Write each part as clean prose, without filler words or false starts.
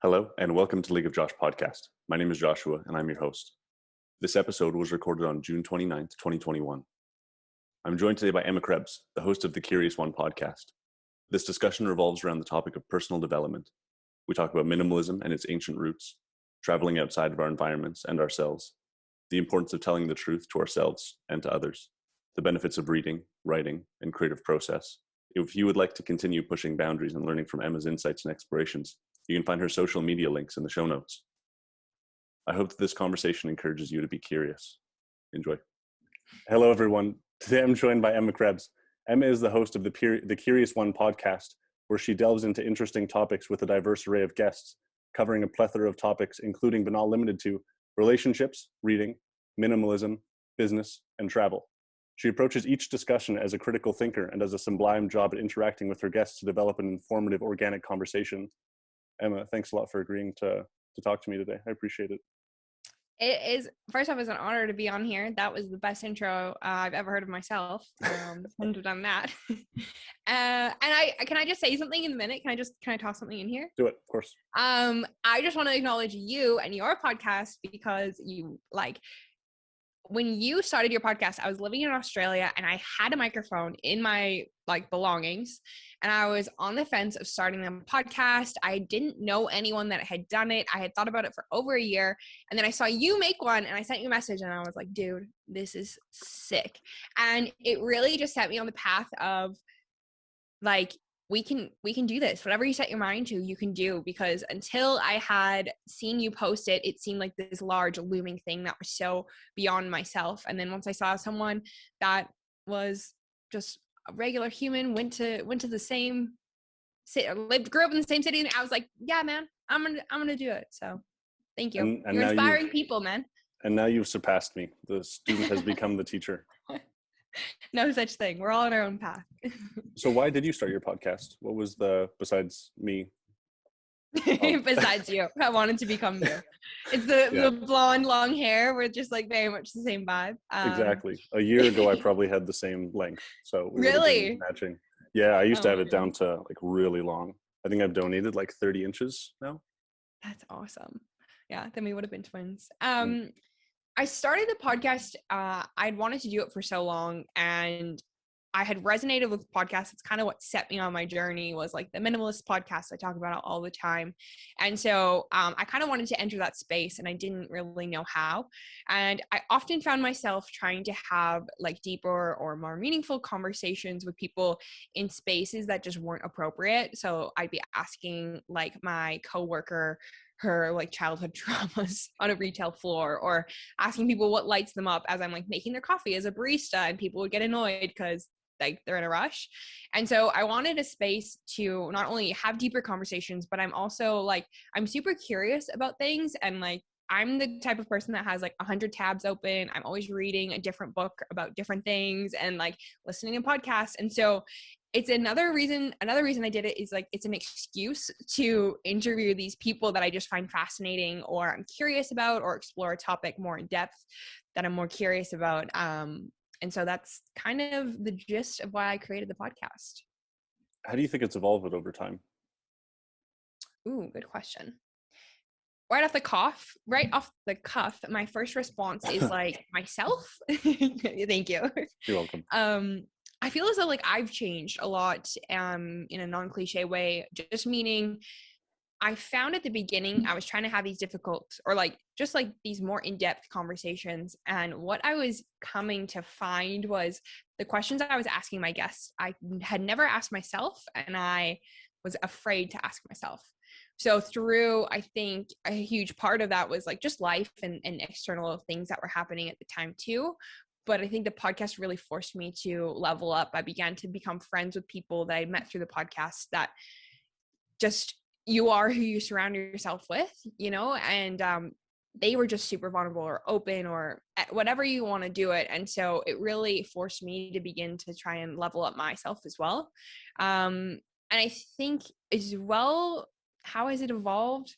Hello, and welcome to League of Josh podcast. My name is Joshua, and I'm your host. This episode was recorded on June 29th, 2021. I'm joined today by Emma Krebs, the host of the Curious One podcast. This discussion revolves around the topic of personal development. We talk about minimalism and its ancient roots, traveling outside of our environments and ourselves, the importance of telling the truth to ourselves and to others, the benefits of reading, writing, and creative process. If you would like to continue pushing boundaries and learning from Emma's insights and explorations, you can find her social media links in the show notes. I hope that this conversation encourages you to be curious. Enjoy. Hello, everyone. Today I'm joined by Emma Krebs. Emma is the host of the Curious One podcast, where she delves into interesting topics with a diverse array of guests, covering a plethora of topics, including but not limited to relationships, reading, minimalism, business, and travel. She approaches each discussion as a critical thinker and does a sublime job at interacting with her guests to develop an informative, organic conversation. Emma, thanks a lot for agreeing to talk to me today. I appreciate it. It is, first off, it's an honor to be on here. That was the best intro I've ever heard of myself. Couldn't have done that. And can I just say something in a minute? Can I toss something in here? Do it, of course. I just want to acknowledge you and your podcast because when you started your podcast, I was living in Australia and I had a microphone in my belongings, and I was on the fence of starting a podcast. I didn't know anyone that had done it. I had thought about it for over a year, and then I saw you make one and I sent you a message and I was like, dude, this is sick. And it really just set me on the path of we can do this. Whatever you set your mind to, you can do, because until I had seen you post it, it seemed like this large looming thing that was so beyond myself. And then once I saw someone that was just a regular human, went to the same city, grew up in the same city, and I was like, yeah, man, I'm gonna do it. So thank you. And you're inspiring people, man. And now you've surpassed me. The student has become the teacher. No such thing. We're all on our own path. So why did you start your podcast? What was besides me? Besides you, I wanted to become you. It's the blonde, long hair. We're just very much the same vibe. Exactly. A year ago, I probably had the same length. So we really matching. Yeah, I used to have it down to really long. I think I've donated 30 inches now. That's awesome. Yeah, then we would have been twins. I started the podcast. I'd wanted to do it for so long, and I had resonated with podcasts. It's kind of what set me on my journey, was the minimalist podcast. I talk about it all the time. And so I kind of wanted to enter that space, and I didn't really know how. And I often found myself trying to have deeper or more meaningful conversations with people in spaces that just weren't appropriate. So I'd be asking my coworker her childhood traumas on a retail floor, or asking people what lights them up as I'm making their coffee as a barista, and people would get annoyed because they're in a rush. And so I wanted a space to not only have deeper conversations, but I'm also I'm super curious about things, and I'm the type of person that has 100 tabs open. I'm always reading a different book about different things and listening to podcasts. And so it's another reason I did it is it's an excuse to interview these people that I just find fascinating, or I'm curious about, or explore a topic more in depth that I'm more curious about. And so that's kind of the gist of why I created the podcast. How do you think it's evolved over time? Ooh, good question. Right off the cuff, my first response is myself. Thank you. You're welcome. I feel as though I've changed a lot in a non-cliche way, just meaning I found at the beginning I was trying to have these difficult or these more in-depth conversations, and what I was coming to find was the questions I was asking my guests I had never asked myself, and I was afraid to ask myself. So through, I think a huge part of that was just life and external things that were happening at the time too. But I think the podcast really forced me to level up. I began to become friends with people that I met through the podcast, that just, you are who you surround yourself with, and they were just super vulnerable or open or whatever you want to do it. And so it really forced me to begin to try and level up myself as well. And I think as well, how has it evolved?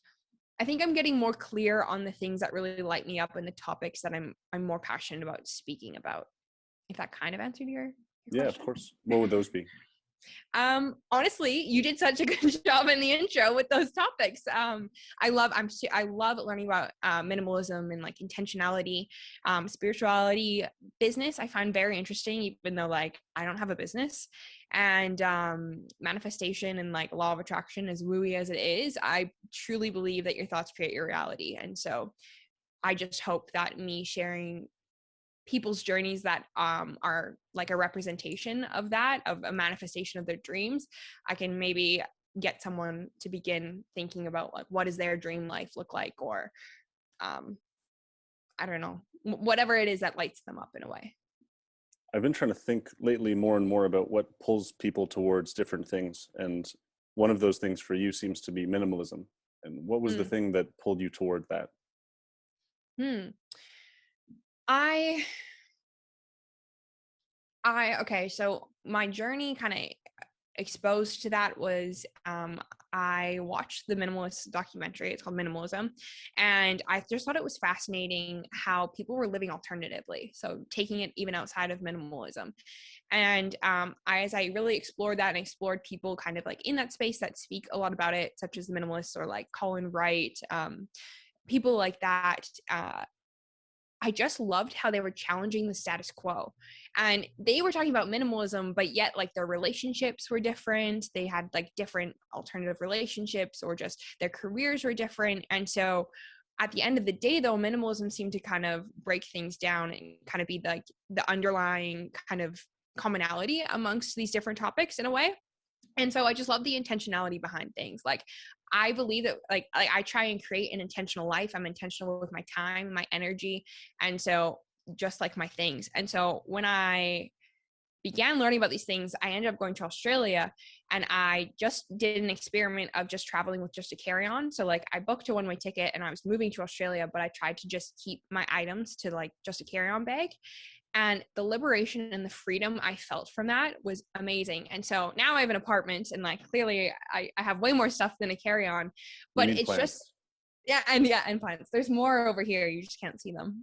I think I'm getting more clear on the things that really light me up and the topics that I'm more passionate about speaking about. If that kind of answered your question. Yeah, of course. What would those be? Honestly, you did such a good job in the intro with those topics. I love learning about minimalism and like intentionality, spirituality, business. I find very interesting, even though like I don't have a business, and manifestation and like law of attraction, as wooey as it is, I truly believe that your thoughts create your reality. And so I just hope that me sharing people's journeys that are like a representation of that, of a manifestation of their dreams, I can maybe get someone to begin thinking about like what does their dream life look like, or I don't know, whatever it is that lights them up in a way. I've been trying to think lately more and more about what pulls people towards different things, and one of those things for you seems to be minimalism. And what was the thing that pulled you toward that? I okay, so my journey kind of exposed to that was I watched the minimalist documentary. It's called Minimalism, and I just thought it was fascinating how people were living alternatively, so taking it even outside of minimalism. And as I really explored that and explored people kind of like in that space that speak a lot about it, such as the minimalists or like Colin Wright, people like that, I just loved how they were challenging the status quo. And they were talking about minimalism, but yet like their relationships were different. They had like different alternative relationships, or just their careers were different. And so at the end of the day, though, minimalism seemed to kind of break things down and kind of be like the underlying kind of commonality amongst these different topics in a way. And so I just love the intentionality behind things. Like I believe that like I try and create an intentional life. I'm intentional with my time, my energy. And so just like my things. And so when I began learning about these things, I ended up going to Australia, and I just did an experiment of just traveling with just a carry-on. So like I booked a one-way ticket and I was moving to Australia, but I tried to just keep my items to like just a carry-on bag. And the liberation and the freedom I felt from that was amazing. And so now I have an apartment, and like clearly I have way more stuff than a carry-on, but it's plants. just and plants. There's more over here, you just can't see them.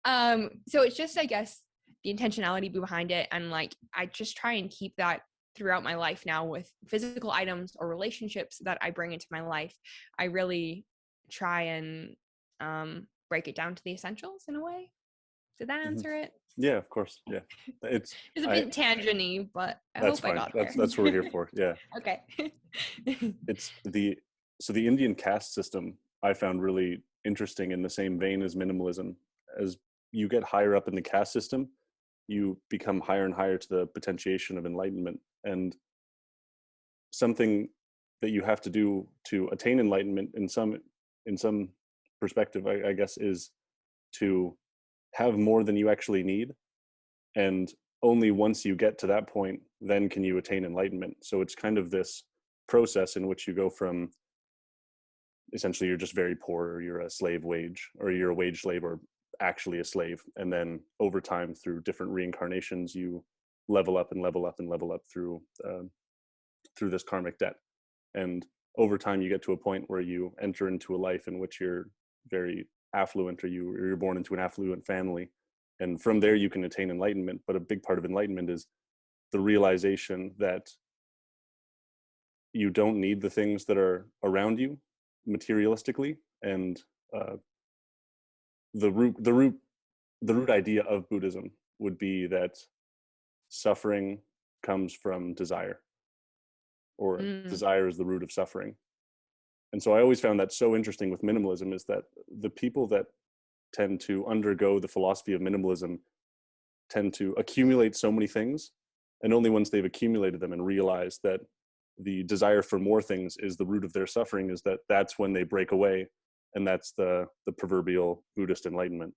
So it's just, I guess, the intentionality behind it, and like I just try and keep that throughout my life now with physical items or relationships that I bring into my life. I really try and break it down to the essentials in a way. Did that answer it? Yeah, of course. Yeah, it's a bit tangent-y, but I hope fine. I got there. That's what we're here for. Yeah. Okay. It's the Indian caste system I found really interesting, in the same vein as minimalism. As you get higher up in the caste system, you become higher and higher to the potentiation of enlightenment. And something that you have to do to attain enlightenment in some perspective, I guess, is to have more than you actually need. And only once you get to that point, then can you attain enlightenment. So it's kind of this process in which you go from essentially you're just very poor, or you're a slave wage, or you're a wage slave, or actually a slave. And then over time, through different reincarnations, you level up and level up and level up through this karmic debt. And over time, you get to a point where you enter into a life in which you're very affluent, or you're born into an affluent family. And from there, you can attain enlightenment. But a big part of enlightenment is the realization that you don't need the things that are around you materialistically. And the root idea of Buddhism would be that suffering comes from desire, or desire is the root of suffering. And so I always found that so interesting with minimalism, is that the people that tend to undergo the philosophy of minimalism tend to accumulate so many things, and only once they've accumulated them and realize that the desire for more things is the root of their suffering, is that's when they break away. And that's the proverbial Buddhist enlightenment.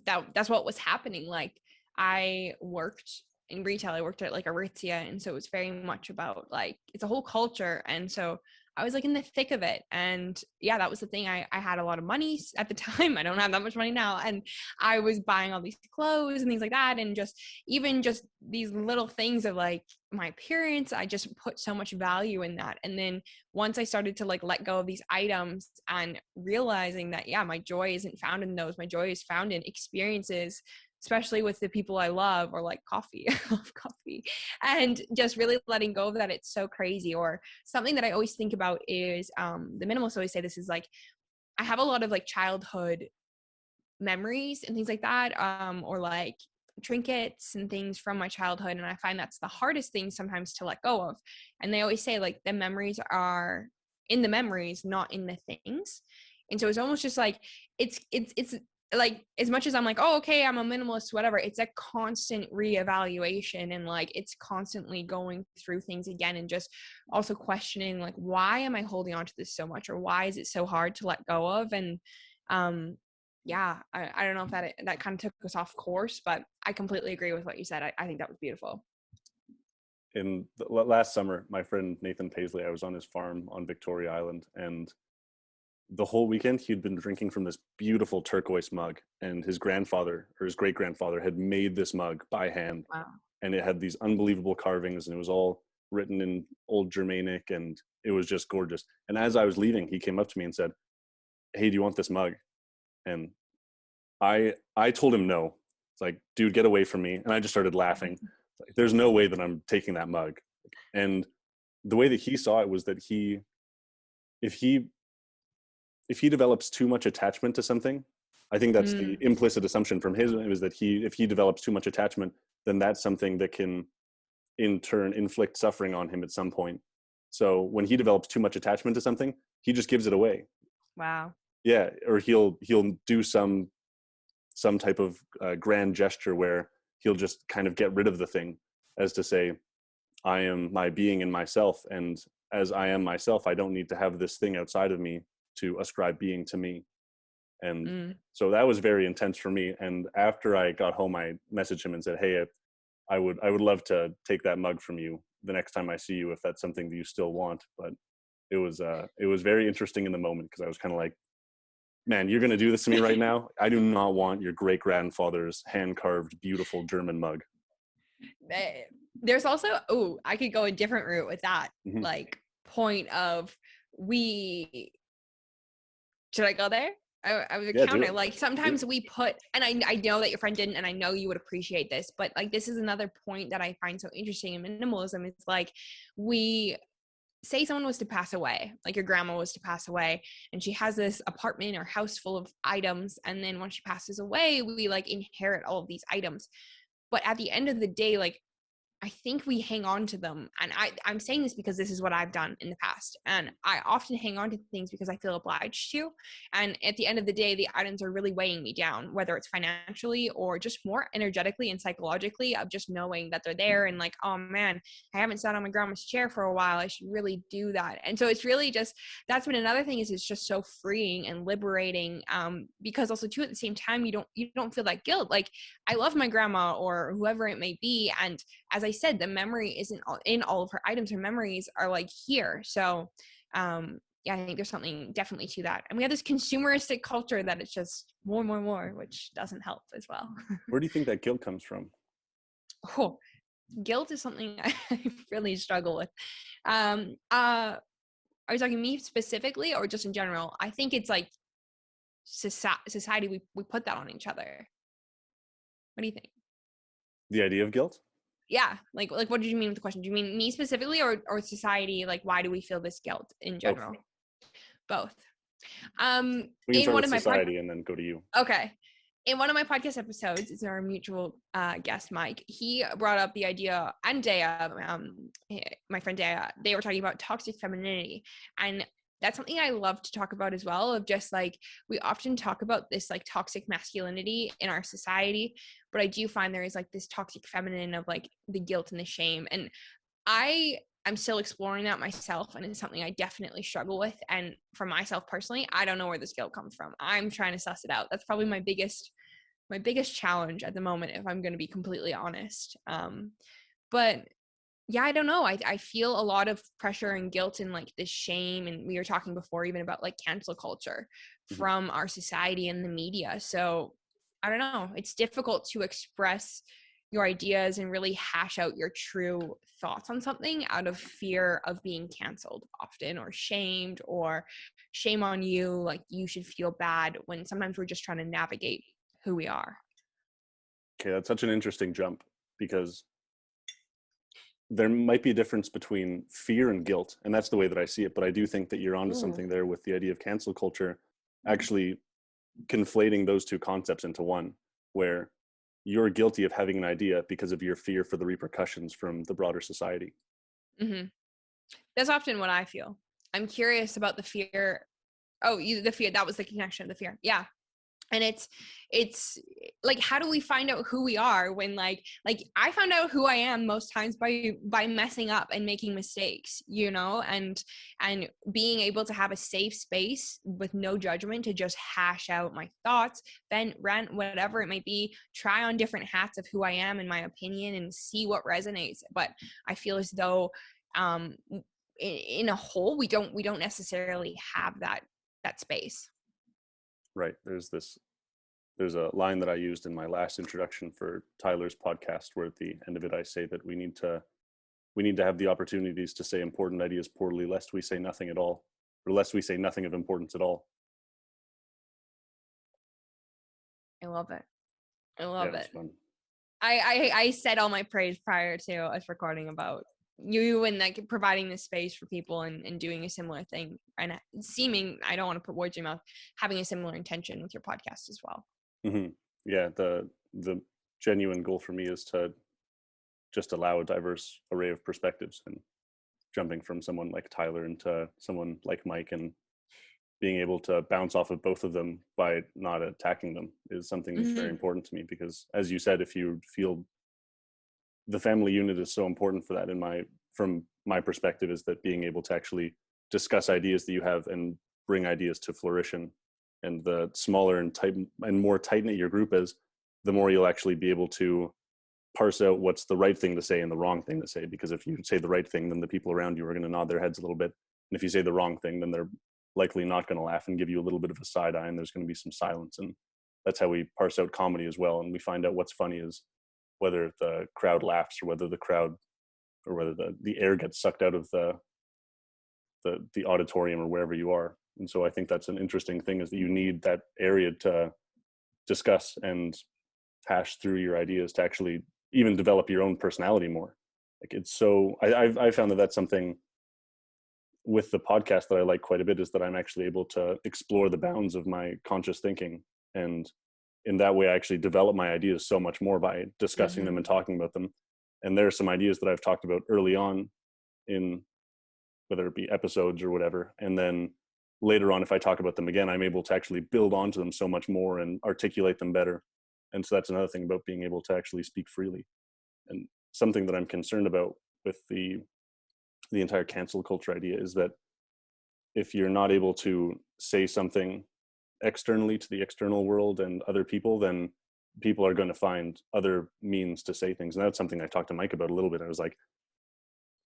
That's what was happening. Like I worked in retail. I worked at like Aritzia, and so it was very much about like it's a whole culture. And so I was like in the thick of it. And yeah, that was the thing. I had a lot of money at the time. I don't have that much money now. And I was buying all these clothes and things like that. And just even just these little things of like my appearance, I just put so much value in that. And then once I started to like let go of these items and realizing that, yeah, my joy isn't found in those. My joy is found in experiences, especially with the people I love, or like coffee. I love coffee. And just really letting go of that. It's so crazy. Or something that I always think about is the minimalists always say this is like, I have a lot of like childhood memories and things like that, or like trinkets and things from my childhood, and I find that's the hardest thing sometimes to let go of. And they always say like the memories are in the memories, not in the things. And so it's almost just like it's like, as much as I'm like, oh, okay, I'm a minimalist, whatever, it's a constant reevaluation, and like it's constantly going through things again, and just also questioning like, why am I holding on to this so much, or why is it so hard to let go of? And yeah, I don't know if that kind of took us off course, but I completely agree with what you said. I think that was beautiful. In the last summer, my friend Nathan Paisley, I was on his farm on Victoria Island, and the whole weekend he'd been drinking from this beautiful turquoise mug, and his grandfather or his great grandfather had made this mug by hand. Wow. And it had these unbelievable carvings, and it was all written in old Germanic, and it was just gorgeous. And as I was leaving, he came up to me and said, "Hey, do you want this mug?" And I told him no. It's like, dude, get away from me. And I just started laughing. Like, there's no way that I'm taking that mug. And the way that he saw it was that if he develops too much attachment to something, I think that's the implicit assumption from his, it was that if he develops too much attachment, then that's something that can in turn inflict suffering on him at some point. So when he develops too much attachment to something, he just gives it away. Wow. Yeah. Or he'll do some type of grand gesture where he'll just kind of get rid of the thing, as to say, I am my being and myself, and as I am myself, I don't need to have this thing outside of me to ascribe being to me. And so that was very intense for me. And after I got home, I messaged him and said, hey, I would love to take that mug from you the next time I see you, if that's something that you still want. But it was very interesting in the moment, because I was kind of like, man, you're going to do this to me right now? I do not want your great grandfather's hand carved beautiful German mug. There's also, I could go a different route with that. Like point of should I go there? I was a counter. Like sometimes we put, and I know that your friend didn't, and I know you would appreciate this, but like this is another point that I find so interesting in minimalism. It's like, we say someone was to pass away, like your grandma was to pass away, and she has this apartment or house full of items, and then when she passes away, we like inherit all of these items. But at the end of the day, like, I think we hang on to them. And I'm saying this because this is what I've done in the past. And I often hang on to things because I feel obliged to. And at the end of the day, the items are really weighing me down, whether it's financially or just more energetically and psychologically, of just knowing that they're there, and like, oh man, I haven't sat on my grandma's chair for a while. I should really do that. And so it's really just, that's been another thing, is it's just so freeing and liberating. Because also too, at the same time, you don't feel that guilt. Like, I love my grandma or whoever it may be. And as I said, the memory isn't in all of her items. Her memories are like here. So yeah, I think there's something definitely to that. And we have this consumeristic culture that it's just more, which doesn't help as well. Where do you think that guilt comes from? Oh, guilt is something I really struggle with. Are you talking me specifically or just in general? I think it's like society, we put that on each other. What do you think? The idea of guilt? Yeah, like what did you mean with the question? Do you mean me specifically, or society? Like, why do we feel this guilt in general? Both. We can start with society and then go to you. Okay. In one of my podcast episodes, it's our mutual guest, Mike. He brought up the idea, and Dea, my friend Dea, they were talking about toxic femininity. And that's something I love to talk about as well, of just like, we often talk about this like toxic masculinity in our society, but I do find there is like this toxic feminine of like the guilt and the shame. And I'm still exploring that myself, and it's something I definitely struggle with. And for myself personally, I don't know where this guilt comes from. I'm trying to suss it out. That's probably my biggest challenge at the moment, if I'm going to be completely honest. But yeah, I don't know. I feel a lot of pressure and guilt and like this shame. And we were talking before even about like cancel culture from our society and the media. So I don't know. It's difficult to express your ideas and really hash out your true thoughts on something out of fear of being canceled often, or shamed, or shame on you, like you should feel bad, when sometimes we're just trying to navigate who we are. Okay, that's such an interesting jump, because there might be a difference between fear and guilt, and that's the way that I see it. But I do think that you're onto Ooh. something there with the idea of cancel culture, actually conflating those two concepts into one, where you're guilty of having an idea because of your fear for the repercussions from the broader society. Mm-hmm. That's often what I feel. I'm curious about the fear. Oh, the fear. That was the connection, the fear. Yeah. And it's like, how do we find out who we are when like I found out who I am most times by messing up and making mistakes, and being able to have a safe space with no judgment to just hash out my thoughts, then rant, whatever it might be, try on different hats of who I am and my opinion and see what resonates. But I feel as though in a whole, we don't necessarily have that space. Right. There's a line that I used in my last introduction for Tyler's podcast, where at the end of it I say that we need to have the opportunities to say important ideas poorly, lest we say nothing at all, or lest we say nothing of importance at all. I love it. I Yeah, love it's it. fun. I said all my praise prior to us recording about you and like providing this space for people and doing a similar thing, and seeming, I don't want to put words in your mouth, having a similar intention with your podcast as well. Mm-hmm. Yeah, the genuine goal for me is to just allow a diverse array of perspectives, and jumping from someone like Tyler into someone like Mike, and being able to bounce off of both of them by not attacking them is something that's very important to me. Because as you said, if you feel the family unit is so important for that, from my perspective, is that being able to actually discuss ideas that you have and bring ideas to flourishing. And the smaller and more tight knit your group is, the more you'll actually be able to parse out what's the right thing to say and the wrong thing to say. Because if you say the right thing, then the people around you are going to nod their heads a little bit. And if you say the wrong thing, then they're likely not going to laugh and give you a little bit of a side eye, and there's going to be some silence. And that's how we parse out comedy as well. And we find out what's funny is whether the crowd laughs, or whether the air gets sucked out of the auditorium or wherever you are. And so I think that's an interesting thing, is that you need that area to discuss and hash through your ideas to actually even develop your own personality more. Like, it's so I found that that's something with the podcast that I like quite a bit, is that I'm actually able to explore the bounds of my conscious thinking. And in that way, I actually develop my ideas so much more by discussing them and talking about them. And there are some ideas that I've talked about early on, in whether it be episodes or whatever. And then later on, if I talk about them again, I'm able to actually build onto them so much more and articulate them better. And so that's another thing about being able to actually speak freely. And something that I'm concerned about with the entire cancel culture idea is that if you're not able to say something externally to the external world and other people, then people are going to find other means to say things. And that's something I talked to Mike about a little bit. I was like,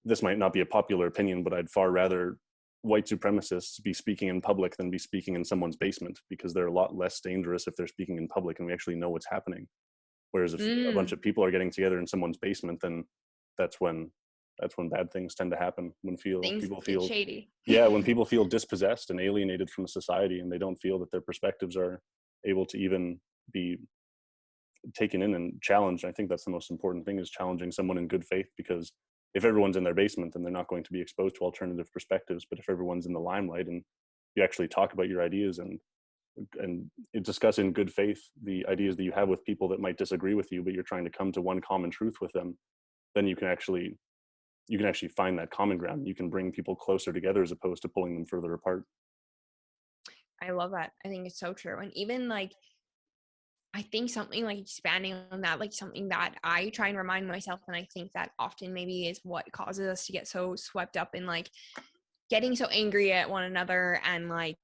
this might not be a popular opinion, but I'd far rather white supremacists be speaking in public than be speaking in someone's basement, because they're a lot less dangerous if they're speaking in public and we actually know what's happening. Whereas if a bunch of people are getting together in someone's basement, then that's when bad things tend to happen. When people feel shady. Yeah, when people feel dispossessed and alienated from society, and they don't feel that their perspectives are able to even be taken in and challenged. I think that's the most important thing, is challenging someone in good faith. Because if everyone's in their basement, then they're not going to be exposed to alternative perspectives. But if everyone's in the limelight and you actually talk about your ideas and discuss in good faith the ideas that you have with people that might disagree with you, but you're trying to come to one common truth with them, then you can actually find that common ground. You can bring people closer together as opposed to pulling them further apart. I love that. I think it's so true. And even like, I think something like expanding on that, like something that I try and remind myself, and I think that often maybe is what causes us to get so swept up in like getting so angry at one another, and like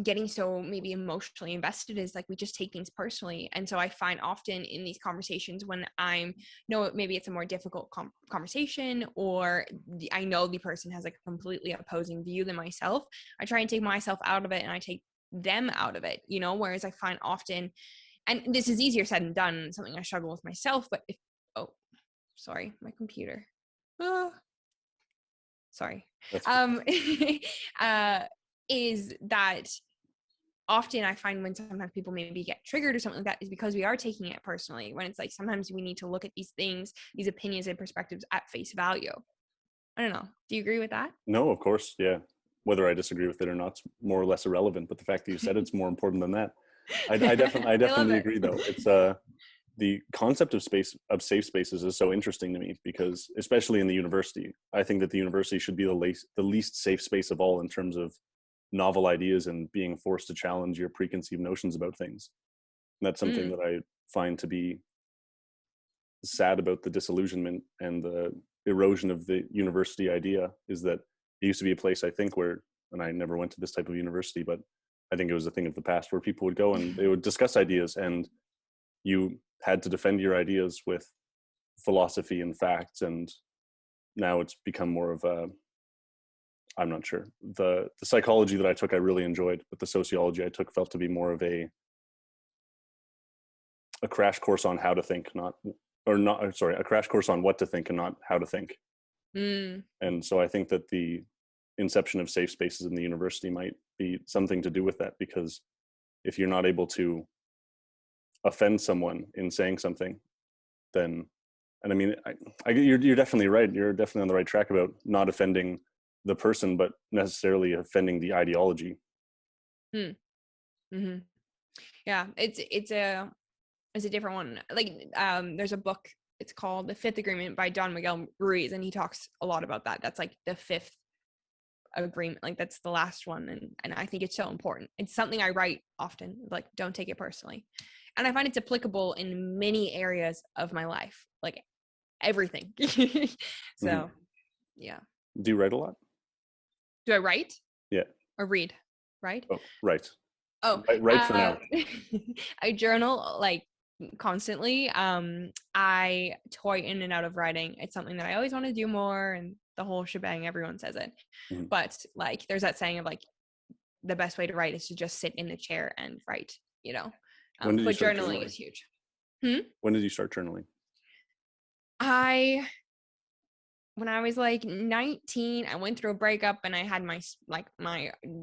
getting so maybe emotionally invested, is like we just take things personally. And so I find often in these conversations, when maybe it's a more difficult conversation, or I know the person has like a completely opposing view than myself, I try and take myself out of it, and I take them out of it, whereas I find often, and this is easier said than done, something I struggle with myself, but sorry, my computer. Sorry. That's Is that often I find when sometimes people maybe get triggered or something like that is because we are taking it personally, when it's like sometimes we need to look at these things, these opinions and perspectives at face value. I don't know. Do you agree with that? No, of course. Yeah. Whether I disagree with it or not, it's more or less irrelevant. But the fact that you said it's more important than that. I I love definitely it. agree though. It's the concept of safe spaces is so interesting to me, because especially in the university, I think that the university should be the least safe space of all in terms of novel ideas and being forced to challenge your preconceived notions about things. And that's something that I find to be sad about the disillusionment and the erosion of the university idea, is that it used to be a place, I think, where, and I never went to this type of university, but I think it was a thing of the past, where people would go and they would discuss ideas, and you had to defend your ideas with philosophy and facts. And now it's become more of a, I'm not sure. The psychology that I took, I really enjoyed, but the sociology I took felt to be more of a crash course on how to think, a crash course on what to think and not how to think. And so I think that the inception of safe spaces in the university might be something to do with that, because if you're not able to offend someone in saying something, then, and I mean, you're definitely right. You're definitely on the right track about not offending the person, but necessarily offending the ideology. Mm-hmm. Yeah, it's a different one. Like, there's a book. It's called The Fifth Agreement by Don Miguel Ruiz, and he talks a lot about that. That's like the fifth agreement. Like that's the last one, and I think it's so important. It's something I write often. Like, don't take it personally, and I find it's applicable in many areas of my life, like everything. So, yeah. Do you write a lot? Do I write? Yeah. Or read? Right? Oh, right. Oh, right for now. I journal like constantly. I toy in and out of writing. It's something that I always want to do more, and the whole shebang. Everyone says it, but like, there's that saying of like, the best way to write is to just sit in the chair and write. You know, When did you but start journaling is huge. When did you start journaling? When I was like 19, I went through a breakup, and I had my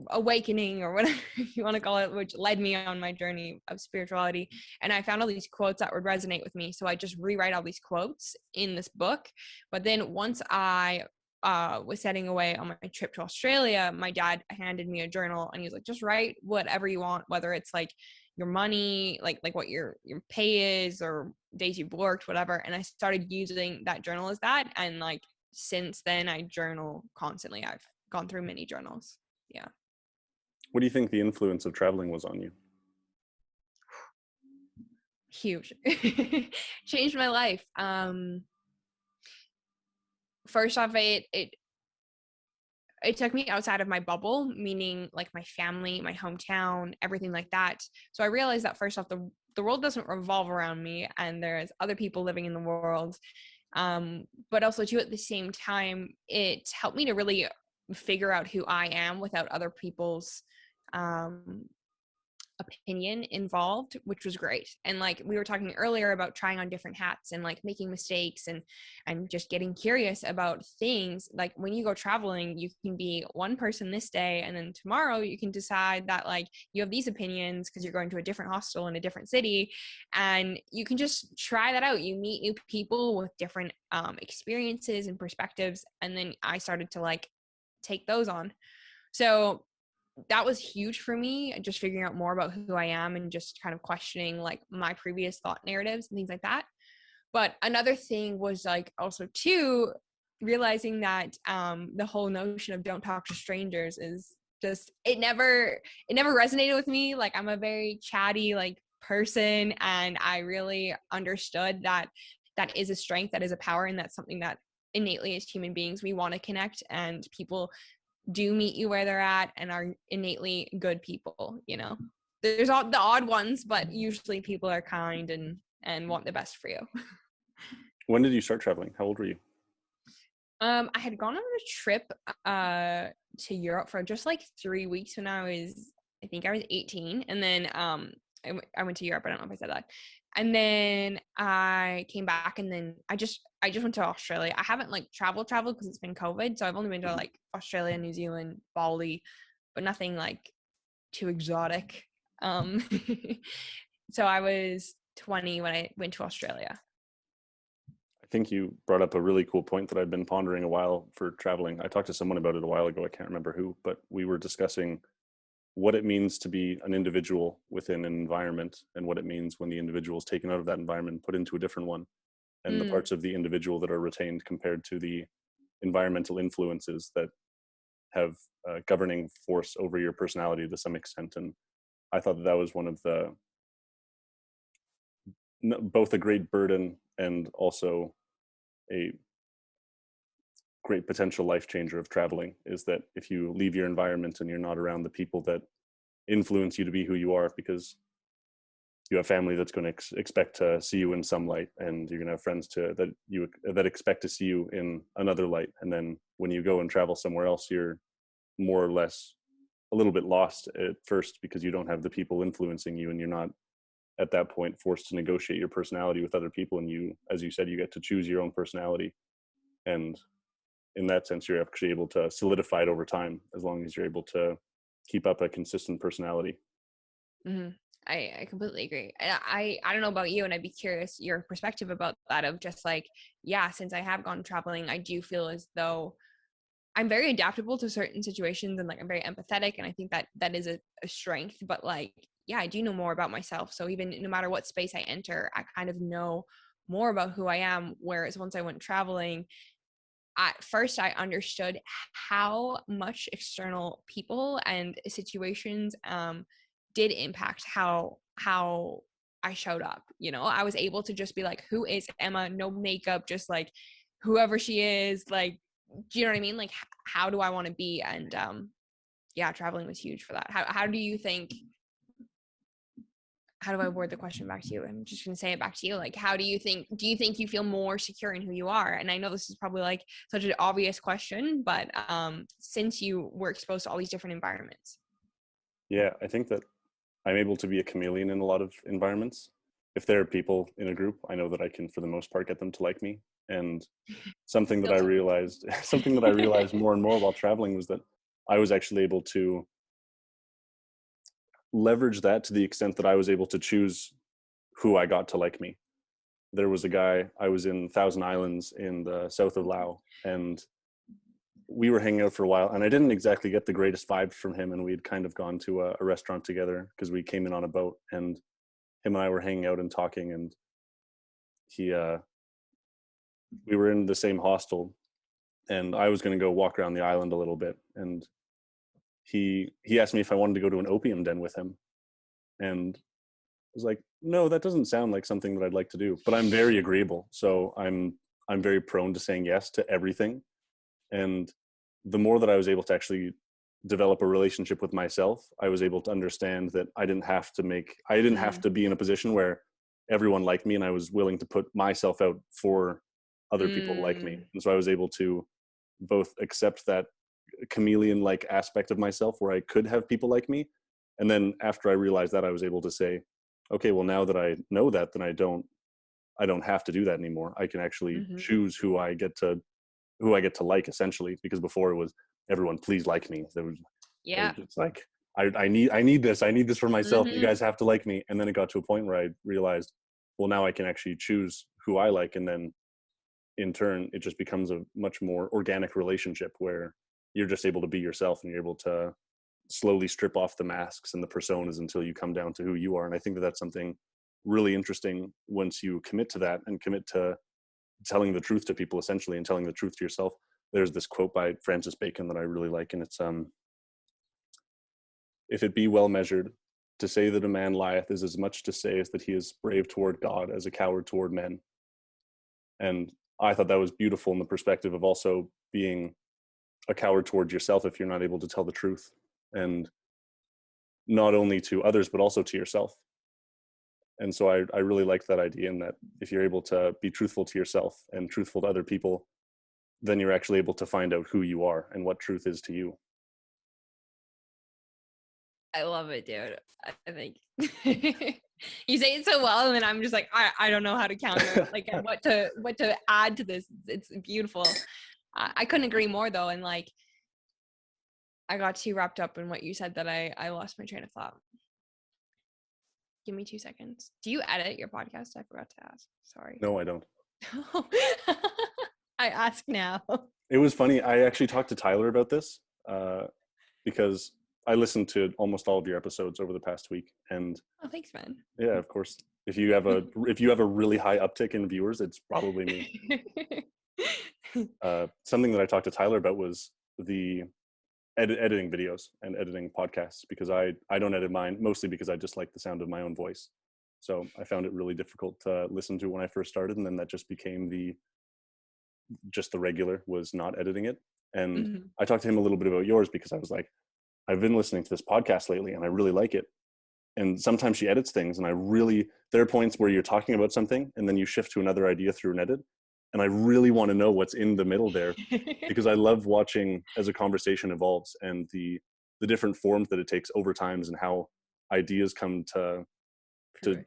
awakening, or whatever you want to call it, which led me on my journey of spirituality. And I found all these quotes that would resonate with me. So I just rewrite all these quotes in this book. But then once I was setting away on my trip to Australia, my dad handed me a journal, and he was like, just write whatever you want, whether it's like your money, like what your pay is, or days you've worked, whatever. And I started using that journal as that. And like, since then, I journal constantly. I've gone through many journals. Yeah. What do you think the influence of traveling was on you? Huge. Changed my life. First off, it took me outside of my bubble, meaning like my family, my hometown, everything like that. So I realized that first off, the world doesn't revolve around me, and there's other people living in the world. But also too, at the same time, it helped me to really figure out who I am without other people's opinion involved, which was great. And like we were talking earlier about trying on different hats and like making mistakes and just getting curious about things. Like when you go traveling, you can be one person this day, and then tomorrow you can decide that like you have these opinions because you're going to a different hostel in a different city, and you can just try that out. You meet new people with different experiences and perspectives, and then I started to like take those on. So that was huge for me, just figuring out more about who I am and just kind of questioning like my previous thought narratives and things like that. But another thing was like also too, realizing that the whole notion of don't talk to strangers is just, it never resonated with me. Like I'm a very chatty like person, and I really understood that that is a strength, that is a power, and that's something that innately as human beings we want to connect, and people do meet you where they're at and are innately good people. You know, there's all the odd ones, but usually people are kind and want the best for you. When did you start traveling? How old were you? I had gone on a trip to Europe for just like 3 weeks when I think I was 18, and then I went to Europe. I don't know if I said that. And then I came back, and then I just went to Australia. I haven't like traveled because it's been COVID. So I've only been to like Australia, New Zealand, Bali, but nothing like too exotic. So I was 20 when I went to Australia. I think you brought up a really cool point that I've been pondering a while for traveling. I talked to someone about it a while ago. I can't remember who, but we were discussing what it means to be an individual within an environment and what it means when the individual is taken out of that environment and put into a different one, and the parts of the individual that are retained compared to the environmental influences that have governing force over your personality to some extent. And I thought that was one of the both a great burden and also a great potential life changer of traveling, is that if you leave your environment and you're not around the people that influence you to be who you are, because you have family that's going to expect to see you in some light, and you're going to have friends that expect to see you in another light, and then when you go and travel somewhere else, you're more or less a little bit lost at first because you don't have the people influencing you, and you're not at that point forced to negotiate your personality with other people, and you, as you said, you get to choose your own personality. And in that sense, you're actually able to solidify it over time as long as you're able to keep up a consistent personality. Mm-hmm. I completely agree. And I don't know about you, and I'd be curious your perspective about that, of just like, yeah, since I have gone traveling, I do feel as though I'm very adaptable to certain situations, and like I'm very empathetic, and I think that is a strength. But like, yeah, I do know more about myself. So even no matter what space I enter, I kind of know more about who I am. Whereas once I went traveling, at first I understood how much external people and situations did impact how I showed up. You know, I was able to just be like, who is Emma? No makeup, just like whoever she is. Like, do you know what I mean? Like, how do I want to be? And yeah, traveling was huge for that. How do you think? How do I word the question back to you? I'm just gonna say it back to you. Like, how do you think? Do you think you feel more secure in who you are? And I know this is probably like such an obvious question, but since you were exposed to all these different environments. Yeah, I think that I'm able to be a chameleon in a lot of environments. If there are people in a group, I know that I can, for the most part, get them to like me. And something that I realized, something that I realized more and more while traveling was that I was actually able to leverage that to the extent that I was able to choose who I got to like me. There was a guy, I was in Thousand Islands in the south of Laos, and we were hanging out for a while, and I didn't exactly get the greatest vibes from him. And we had kind of gone to a restaurant together because we came in on a boat, and him and I were hanging out and talking, and we were in the same hostel, and I was going to go walk around the island a little bit, and he asked me if I wanted to go to an opium den with him, and I was like, no, that doesn't sound like something that I'd like to do, but I'm very agreeable, so I'm very prone to saying yes to everything. And the more that I was able to actually develop a relationship with myself, I was able to understand that I didn't have to be in a position where everyone liked me, and I was willing to put myself out for other people to like me. And so I was able to both accept that chameleon-like aspect of myself where I could have people like me. And then after I realized that, I was able to say, okay, well, now that I know that, then I don't have to do that anymore. I can actually choose who I get to like, essentially, because before it was everyone, please like me. It's like, I need this for myself. You guys have to like me. And then it got to a point where I realized, well, now I can actually choose who I like. And then in turn, it just becomes a much more organic relationship where you're just able to be yourself, and you're able to slowly strip off the masks and the personas until you come down to who you are. And I think that that's something really interesting once you commit to that and commit to telling the truth to people, essentially, and telling the truth to yourself. There's this quote by Francis Bacon that I really like, and it's if it be well measured, to say that a man lieth is as much to say as that he is brave toward God as a coward toward men. And I thought that was beautiful in the perspective of also being a coward towards yourself if you're not able to tell the truth, and not only to others but also to yourself. And so I really liked that idea, in that if you're able to be truthful to yourself and truthful to other people, then you're actually able to find out who you are and what truth is to you. I love it, dude. I think you say it so well, and then I'm just like, I don't know how to counter, like, and what to add to this. It's beautiful. I couldn't agree more, though, and like, I got too wrapped up in what you said that I lost my train of thought. Give me 2 seconds. Do you edit your podcast? I forgot to ask. Sorry. No, I don't. I ask now. It was funny. I actually talked to Tyler about this because I listened to almost all of your episodes over the past week, and Oh, thanks, man. yeah, of course. If you have a really high uptick in viewers, it's probably me. Something that I talked to Tyler about was the editing videos and editing podcasts, because I don't edit mine, mostly because I just like the sound of my own voice. So I found it really difficult to listen to when I first started, and then that just became the regular was not editing it. And I talked to him a little bit about yours, because I was like, I've been listening to this podcast lately and I really like it. And sometimes she edits things, and there are points where you're talking about something and then you shift to another idea through an edit. And I really want to know what's in the middle there, because I love watching as a conversation evolves and the different forms that it takes over times, and how ideas come to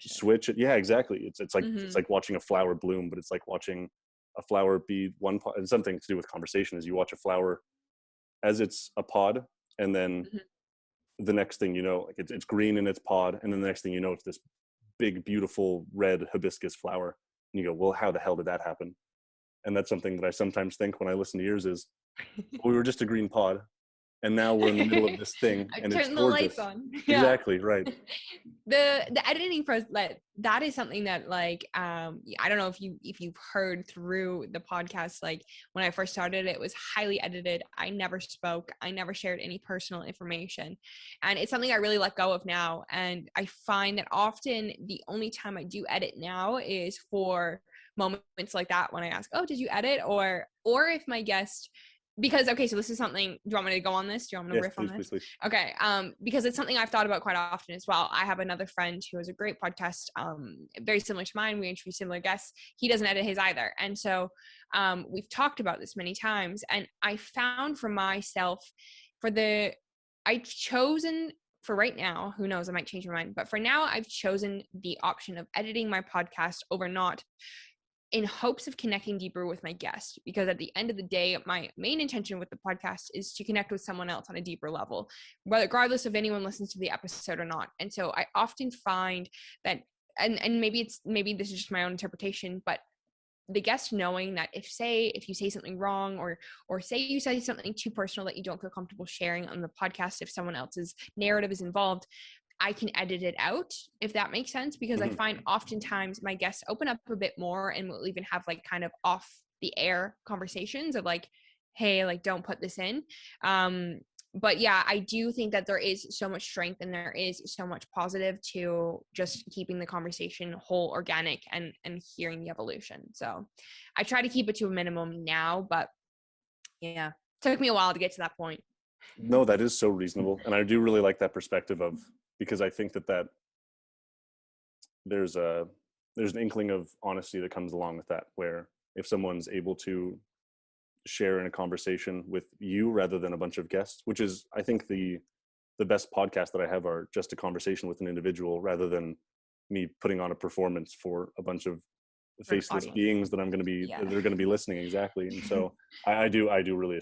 switch it. Yeah, exactly. It's like watching a flower bloom, but it's like watching a flower be one pod. And something to do with conversation is you watch a flower as it's a pod, and then the next thing you know, like it's green in its pod, and then the next thing you know, it's this big, beautiful red hibiscus flower. And you go, well, how the hell did that happen? And that's something that I sometimes think when I listen to yours is, well, we were just a green pod, and now we're in the middle of this thing, and it's Turn the gorgeous. lights on. Yeah. Exactly, right. The editing process, that is something that, like, I don't know if you've heard through the podcast, like when I first started, it was highly edited. I never spoke. I never shared any personal information, and it's something I really let go of now. And I find that often the only time I do edit now is for moments like that, when I ask, oh, did you edit? Or if my guest, because, okay, so this is something, do you want me to go on this? Do you want me to riff on this? Please. Okay. Because it's something I've thought about quite often as well. I have another friend who has a great podcast, very similar to mine. We interview similar guests. He doesn't edit his either. And so we've talked about this many times, and I found for myself, I've chosen, for right now, who knows, I might change my mind, but for now, I've chosen the option of editing my podcast over not, in hopes of connecting deeper with my guest. Because at the end of the day, my main intention with the podcast is to connect with someone else on a deeper level, regardless of anyone listens to the episode or not. And so I often find that, and maybe this is just my own interpretation, but the guest knowing that if you say something wrong, or say you say something too personal that you don't feel comfortable sharing on the podcast, if someone else's narrative is involved, I can edit it out, if that makes sense. Because I find oftentimes my guests open up a bit more, and we'll even have like kind of off the air conversations of like, hey, like, don't put this in. But yeah, I do think that there is so much strength, and there is so much positive to just keeping the conversation whole, organic, and hearing the evolution. So I try to keep it to a minimum now, but yeah, took me a while to get to that point. No, that is so reasonable. And I do really like that perspective because I think that there's an inkling of honesty that comes along with that, where if someone's able to share in a conversation with you rather than a bunch of guests, which is, I think, the best podcasts that I have are just a conversation with an individual, rather than me putting on a performance for a bunch of faceless beings that they're going to be listening. Exactly. And so I do really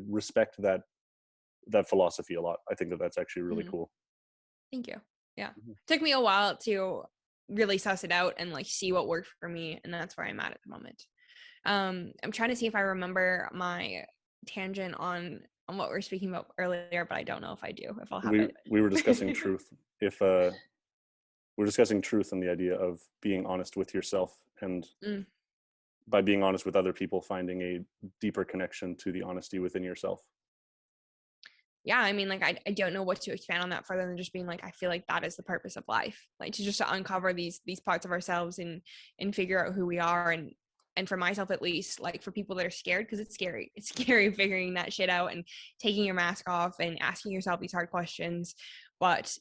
respect that philosophy a lot. I think that's actually really cool. Thank you. Yeah. Took me a while to really suss it out and like see what worked for me, and that's where I'm at the moment. I'm trying to see if I remember my tangent on what we were speaking about earlier, but I don't know if I do, if I'll have it. We were discussing truth. We're discussing truth and the idea of being honest with yourself, and by being honest with other people, finding a deeper connection to the honesty within yourself. Yeah, I mean, like, I don't know what to expand on that further than just being like, I feel like that is the purpose of life, like to uncover these parts of ourselves and figure out who we are. And for myself, at least, like for people that are scared, because it's scary figuring that shit out and taking your mask off and asking yourself these hard questions. But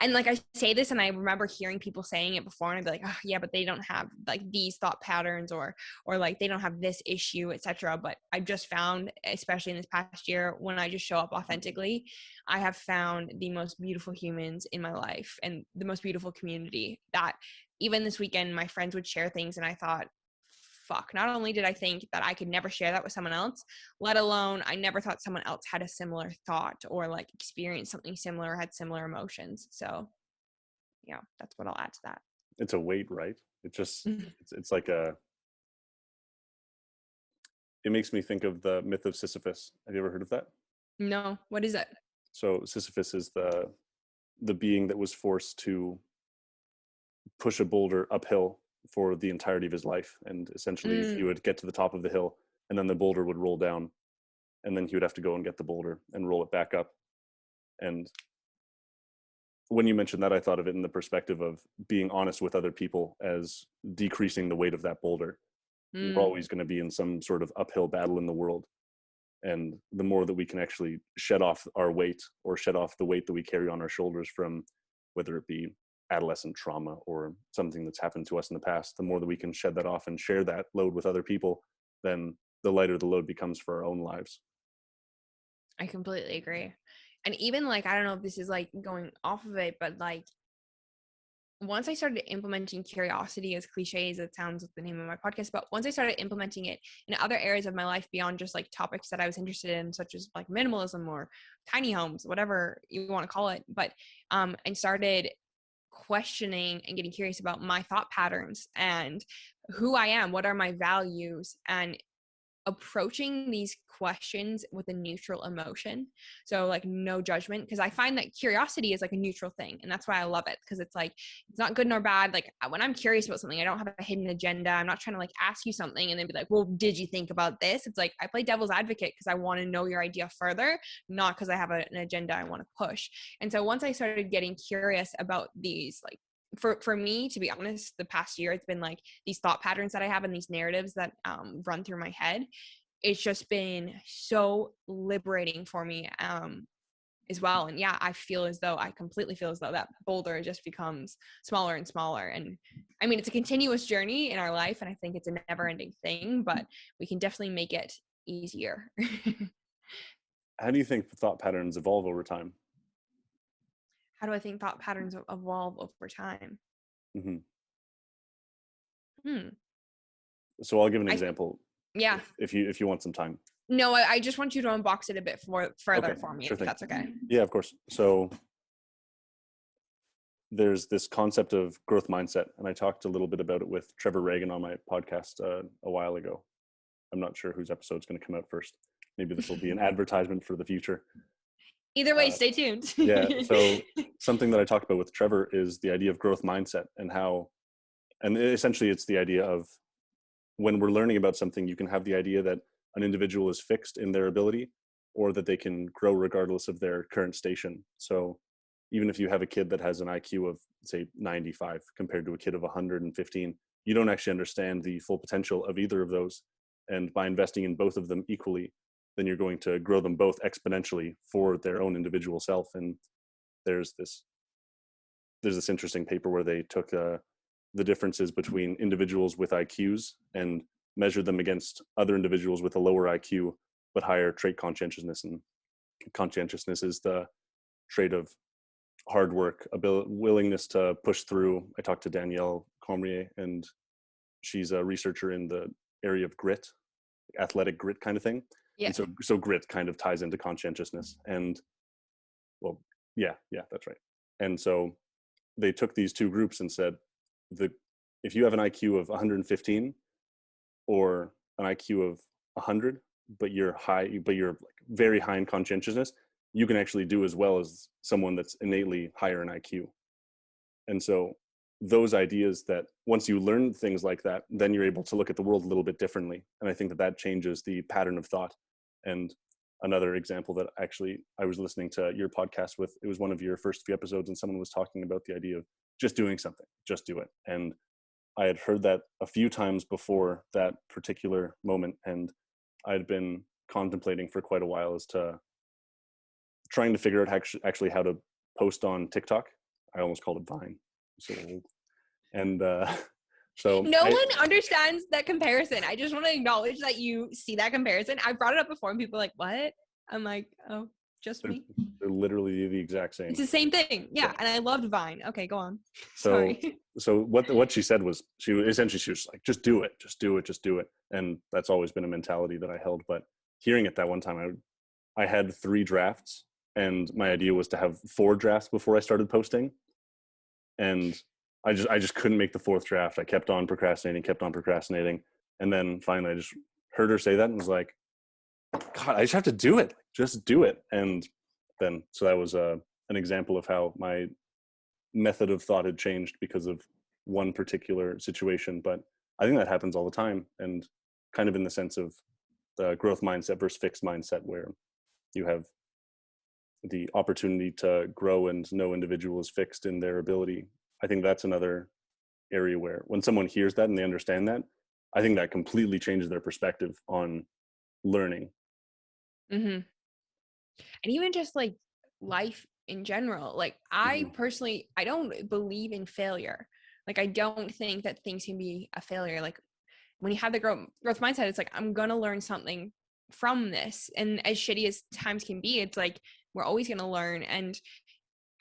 and like, I say this, and I remember hearing people saying it before, and I'd be like, oh yeah, but they don't have like these thought patterns, or like they don't have this issue, etc. But I've just found, especially in this past year, when I just show up authentically, I have found the most beautiful humans in my life, and the most beautiful community, that even this weekend my friends would share things, and I thought, fuck, not only did I think that I could never share that with someone else, let alone I never thought someone else had a similar thought, or like experienced something similar, or had similar emotions. So yeah, that's what I'll add to that. It's a weight, right? It just, it's like a, it makes me think of the myth of Sisyphus. Have you ever heard of that? No, what is it? So Sisyphus is the being that was forced to push a boulder uphill for the entirety of his life. And essentially he would get to the top of the hill and then the boulder would roll down and then he would have to go and get the boulder and roll it back up. And when you mentioned that, I thought of it in the perspective of being honest with other people as decreasing the weight of that boulder. We're always going to be in some sort of uphill battle in the world. And the more that we can actually shed off our weight or shed off the weight that we carry on our shoulders from, whether it be adolescent trauma or something that's happened to us in the past, the more that we can shed that off and share that load with other people, then the lighter the load becomes for our own lives. I completely agree. And even like, I don't know if this is like going off of it, but like once I started implementing curiosity, as cliche as it sounds with the name of my podcast, but once I started implementing it in other areas of my life beyond just like topics that I was interested in, such as like minimalism or tiny homes, whatever you want to call it, but and started questioning and getting curious about my thought patterns and who I am, what are my values, and approaching these questions with a neutral emotion. So like no judgment, because I find that curiosity is like a neutral thing. And that's why I love it, because it's like, it's not good nor bad. Like when I'm curious about something, I don't have a hidden agenda. I'm not trying to like ask you something and then be like, well, did you think about this? It's like, I play devil's advocate because I want to know your idea further, not because I have an agenda I want to push. And so once I started getting curious about these, like, for me, to be honest, the past year, it's been like these thought patterns that I have and these narratives that run through my head. It's just been so liberating for me as well. And yeah, I completely feel as though that boulder just becomes smaller and smaller. And I mean, it's a continuous journey in our life, and I think it's a never ending thing, but we can definitely make it easier. How do you think thought patterns evolve over time? How do I think thought patterns evolve over time? Mm-hmm. Hmm. So I'll give an example. Yeah. If you want some time. No, I just want you to unbox it a bit further Okay, for me, sure if thing. that's okay. Yeah, of course. So there's this concept of growth mindset, and I talked a little bit about it with Trevor Reagan on my podcast a while ago. I'm not sure whose episode's going to come out first. Maybe this will be an advertisement for the future. Either way, stay tuned. Yeah. So something that I talked about with Trevor is the idea of growth mindset and how, and essentially it's the idea of when we're learning about something, you can have the idea that an individual is fixed in their ability or that they can grow regardless of their current station. So even if you have a kid that has an IQ of say 95 compared to a kid of 115, you don't actually understand the full potential of either of those. And by investing in both of them equally, then you're going to grow them both exponentially for their own individual self. And there's this interesting paper where they took the differences between individuals with IQs and measured them against other individuals with a lower IQ but higher trait conscientiousness. And conscientiousness is the trait of hard work, willingness to push through. I talked to Danielle Comrier, and she's a researcher in the area of grit, athletic grit kind of thing. Yeah. And so grit kind of ties into conscientiousness. And well, yeah, that's right. And so they took these two groups and said, if you have an IQ of 115 or an IQ of 100, but you're like very high in conscientiousness, you can actually do as well as someone that's innately higher in IQ. And so those ideas, that once you learn things like that, then you're able to look at the world a little bit differently. And I think that changes the pattern of thought. And another example that actually I was listening to your podcast with, it was one of your first few episodes, and someone was talking about the idea of just doing something, just do it. And I had heard that a few times before that particular moment, and I'd been contemplating for quite a while as to trying to figure out actually how to post on TikTok. I almost called it Vine. So old. And so no one understands that comparison. I just want to acknowledge that you see that comparison. I brought it up before and people are like, what? I'm like, oh, just me. They're literally the exact same. It's the same thing. Yeah. And I loved Vine. Okay, go on. So, sorry. So what she said was, she was like, just do it, just do it, just do it. And that's always been a mentality that I held. But hearing it that one time, I had 3 drafts, and my idea was to have 4 drafts before I started posting. And I just couldn't make the fourth draft. I kept on procrastinating. And then finally I just heard her say that and was like, God, I just have to do it. Just do it. And then, so that was an example of how my method of thought had changed because of one particular situation. But I think that happens all the time, and kind of in the sense of the growth mindset versus fixed mindset, where you have the opportunity to grow and no individual is fixed in their ability. I think that's another area where when someone hears that and they understand that, I think that completely changes their perspective on learning. Mm-hmm. And even just like life in general, like I personally, I don't believe in failure. Like I don't think that things can be a failure. Like when you have the growth mindset, it's like, I'm gonna learn something from this. And as shitty as times can be, it's like we're always gonna learn. And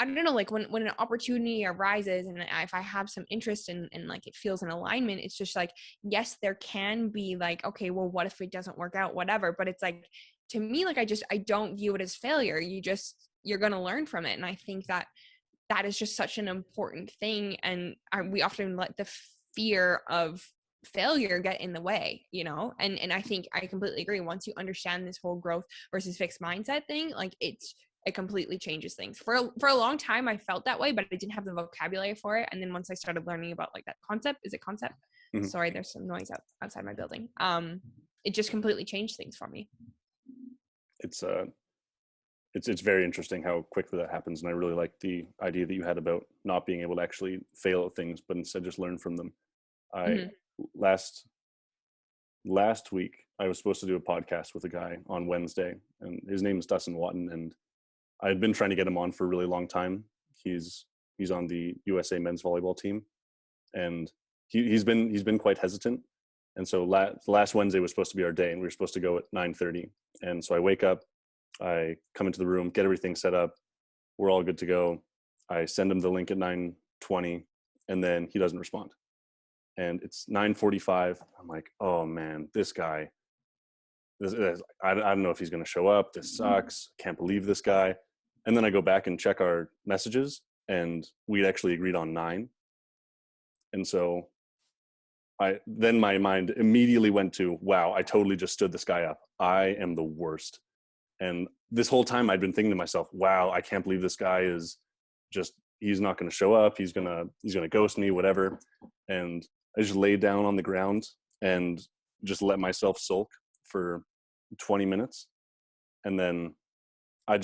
I don't know, like when an opportunity arises and if I have some interest in and like it feels in alignment, it's just like, yes, there can be like, okay, well, what if it doesn't work out, whatever. But it's like, to me, like I don't view it as failure. You're gonna learn from it. And I think that is just such an important thing. And we often let the fear of failure get in the way, you know. And I think I completely agree. Once you understand this whole growth versus fixed mindset thing, like it completely changes things. For a long time I felt that way, but I didn't have the vocabulary for it. And then once I started learning about like that concept, is it concept? Mm-hmm. Sorry, there's some noise outside my building. It just completely changed things for me. It's very interesting how quickly that happens, and I really like the idea that you had about not being able to actually fail at things, but instead just learn from them. Last week I was supposed to do a podcast with a guy on Wednesday, and his name is Dustin Watton, and I had been trying to get him on for a really long time. He's on the USA men's volleyball team, and he's been quite hesitant. And so last Wednesday was supposed to be our day, and we were supposed to go at 9:30. And so I wake up, I come into the room, get everything set up. We're all good to go. I send him the link at 9:20, and then he doesn't respond. And it's 9:45. I'm like, oh man, this guy. I don't know if he's going to show up. This sucks. Can't believe this guy. And then I go back and check our messages, and we'd actually agreed on 9. And so then my mind immediately went to, wow, I totally just stood this guy up. I am the worst. And this whole time I'd been thinking to myself, wow, I can't believe this guy is just, he's not going to show up. He's going to ghost me, whatever. And I just laid down on the ground and just let myself sulk for 20 minutes. And then I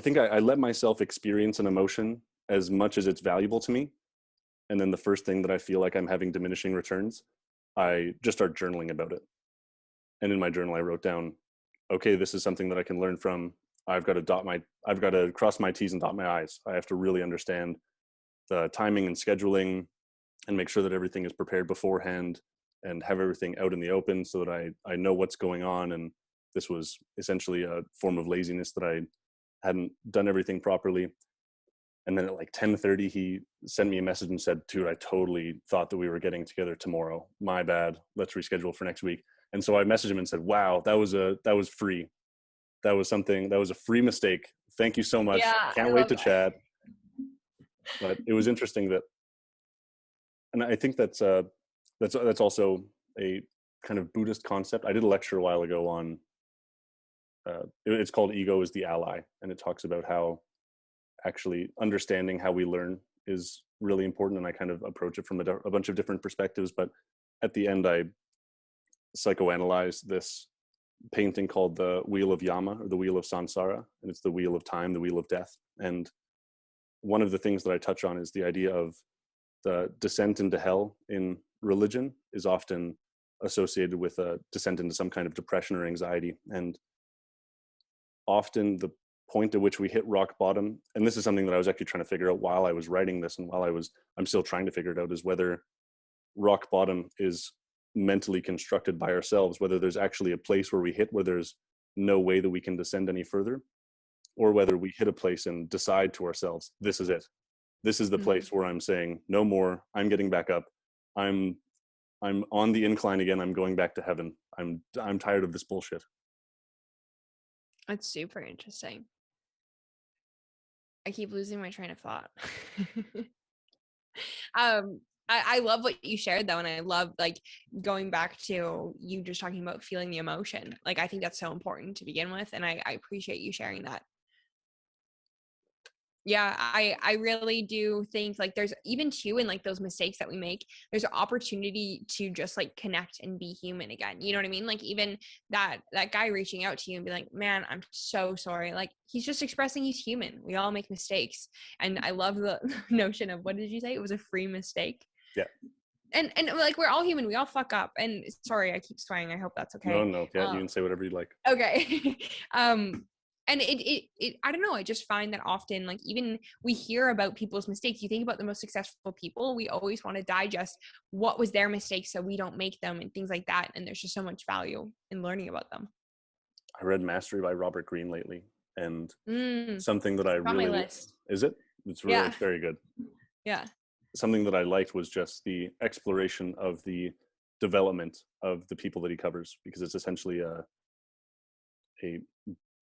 think I let myself experience an emotion as much as it's valuable to me. And then the first thing that I feel like I'm having diminishing returns, I just start journaling about it. And in my journal, I wrote down, okay, this is something that I can learn from. I've got to cross my T's and dot my I's. I have to really understand the timing and scheduling and make sure that everything is prepared beforehand and have everything out in the open so that I know what's going on. And this was essentially a form of laziness that I hadn't done everything properly. And then at like 10:30, he sent me a message and said, dude, I totally thought that we were getting together tomorrow. My bad. Let's reschedule for next week. And so I messaged him and said, wow, that was free. That was a free mistake. Thank you so much. Yeah, Can't wait to chat. But it was interesting that, and I think that's also a kind of Buddhist concept. I did a lecture a while ago on, it's called Ego is the Ally. And it talks about how actually understanding how we learn is really important. And I kind of approach it from a bunch of different perspectives. But at the end, I psychoanalyze this painting called the Wheel of Yama, or the Wheel of Samsara. And it's the wheel of time, the wheel of death. And one of the things that I touch on is the idea of the descent into hell in religion is often associated with a descent into some kind of depression or anxiety. And often the point at which we hit rock bottom, and this is something that I was actually trying to figure out while I was writing this, and I'm still trying to figure it out, is whether rock bottom is mentally constructed by ourselves, whether there's actually a place where we hit where there's no way that we can descend any further, or whether we hit a place and decide to ourselves, this is it. This is the place where I'm saying no more. I'm getting back up. I'm on the incline again. I'm going back to heaven. I'm tired of this bullshit. That's super interesting. I keep losing my train of thought. I love what you shared though, and I love like going back to you just talking about feeling the emotion. Like I think that's so important to begin with, and I appreciate you sharing that. Yeah, I really do think like there's even too in like those mistakes that we make, there's an opportunity to just like connect and be human again. You know what I mean? Like even that guy reaching out to you and be like, man, I'm so sorry. Like he's just expressing he's human. We all make mistakes. And I love the notion of, what did you say? It was a free mistake. Yeah. And like we're all human. We all fuck up. And sorry, I keep swearing. I hope that's okay. No. Yeah, you can say whatever you like. Okay. And it I don't know, I just find that often like even we hear about people's mistakes, you think about the most successful people, we always want to digest what was their mistake so we don't make them and things like that, and there's just so much value in learning about them. I read Mastery by Robert Greene lately, and something that I on my really list. Is it? It's really It's very good. Yeah. Something that I liked was just the exploration of the development of the people that he covers, because it's essentially a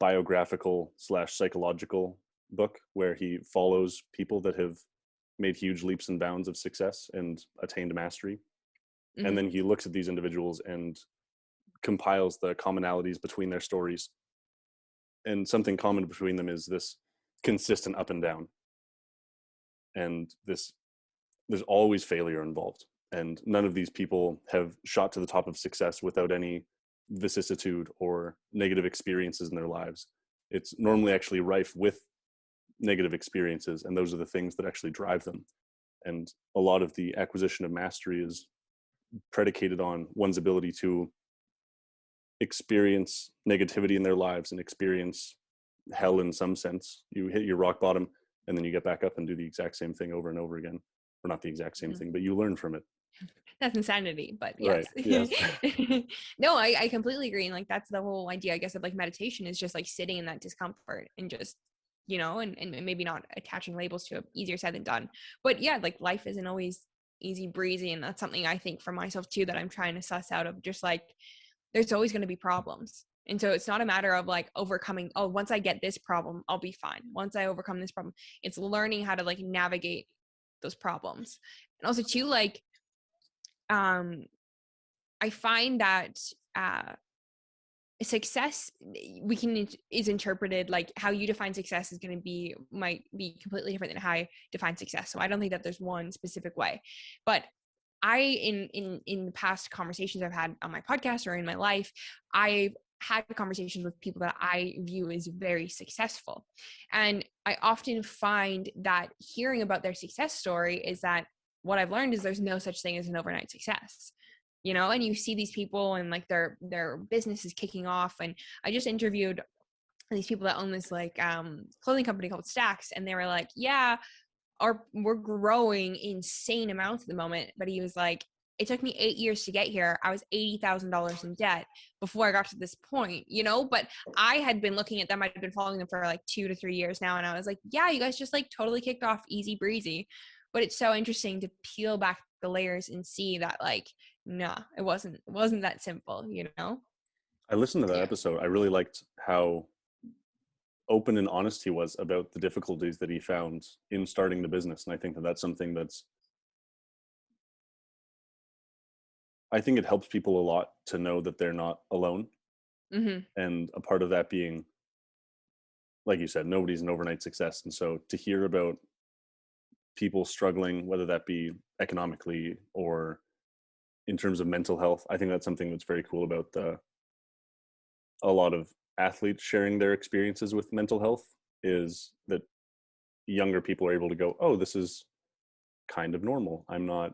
biographical / psychological book where he follows people that have made huge leaps and bounds of success and attained mastery. And then he looks at these individuals and compiles the commonalities between their stories. And something common between them is this consistent up and down. And there's always failure involved. And none of these people have shot to the top of success without any vicissitude or negative experiences in their lives. It's normally actually rife with negative experiences, and those are the things that actually drive them. And a lot of the acquisition of mastery is predicated on one's ability to experience negativity in their lives and experience hell in some sense. You hit your rock bottom and then you get back up and do the exact same thing over and over again. Or not the exact same thing, but you learn from it. That's insanity, but yes. Right. Yes. No, I completely agree. And like, that's the whole idea, I guess, of like meditation is just like sitting in that discomfort and just, you know, and maybe not attaching labels to it. Easier said than done. But yeah, like life isn't always easy breezy. And that's something I think for myself too, that I'm trying to suss out of, just like, there's always going to be problems. And so it's not a matter of like overcoming, oh, once I get this problem, I'll be fine. Once I overcome this problem, it's learning how to like navigate those problems. And also too, like, I find that success is interpreted, like how you define success is going to might be completely different than how I define success. So I don't think that there's one specific way, but in the past conversations I've had on my podcast or in my life, I've had conversations with people that I view as very successful. And I often find that hearing about their success story is that what I've learned is there's no such thing as an overnight success, you know, and you see these people and like their business is kicking off. And I just interviewed these people that own this like clothing company called Stacks. And they were like, yeah, we're growing insane amounts at the moment. But he was like, it took me 8 years to get here. I was $80,000 in debt before I got to this point, you know, but I had been looking at them. I'd been following them for like 2 to 3 years now. And I was like, yeah, you guys just like totally kicked off easy breezy. But it's so interesting to peel back the layers and see that like, nah, it wasn't that simple, you know? I listened to that episode. I really liked how open and honest he was about the difficulties that he found in starting the business. And I think that that's something I think it helps people a lot to know that they're not alone. And a part of that being, like you said, nobody's an overnight success. And so to hear about people struggling, whether that be economically or in terms of mental health, I think that's something that's very cool about a lot of athletes sharing their experiences with mental health, is that younger people are able to go, oh, this is kind of normal. I'm not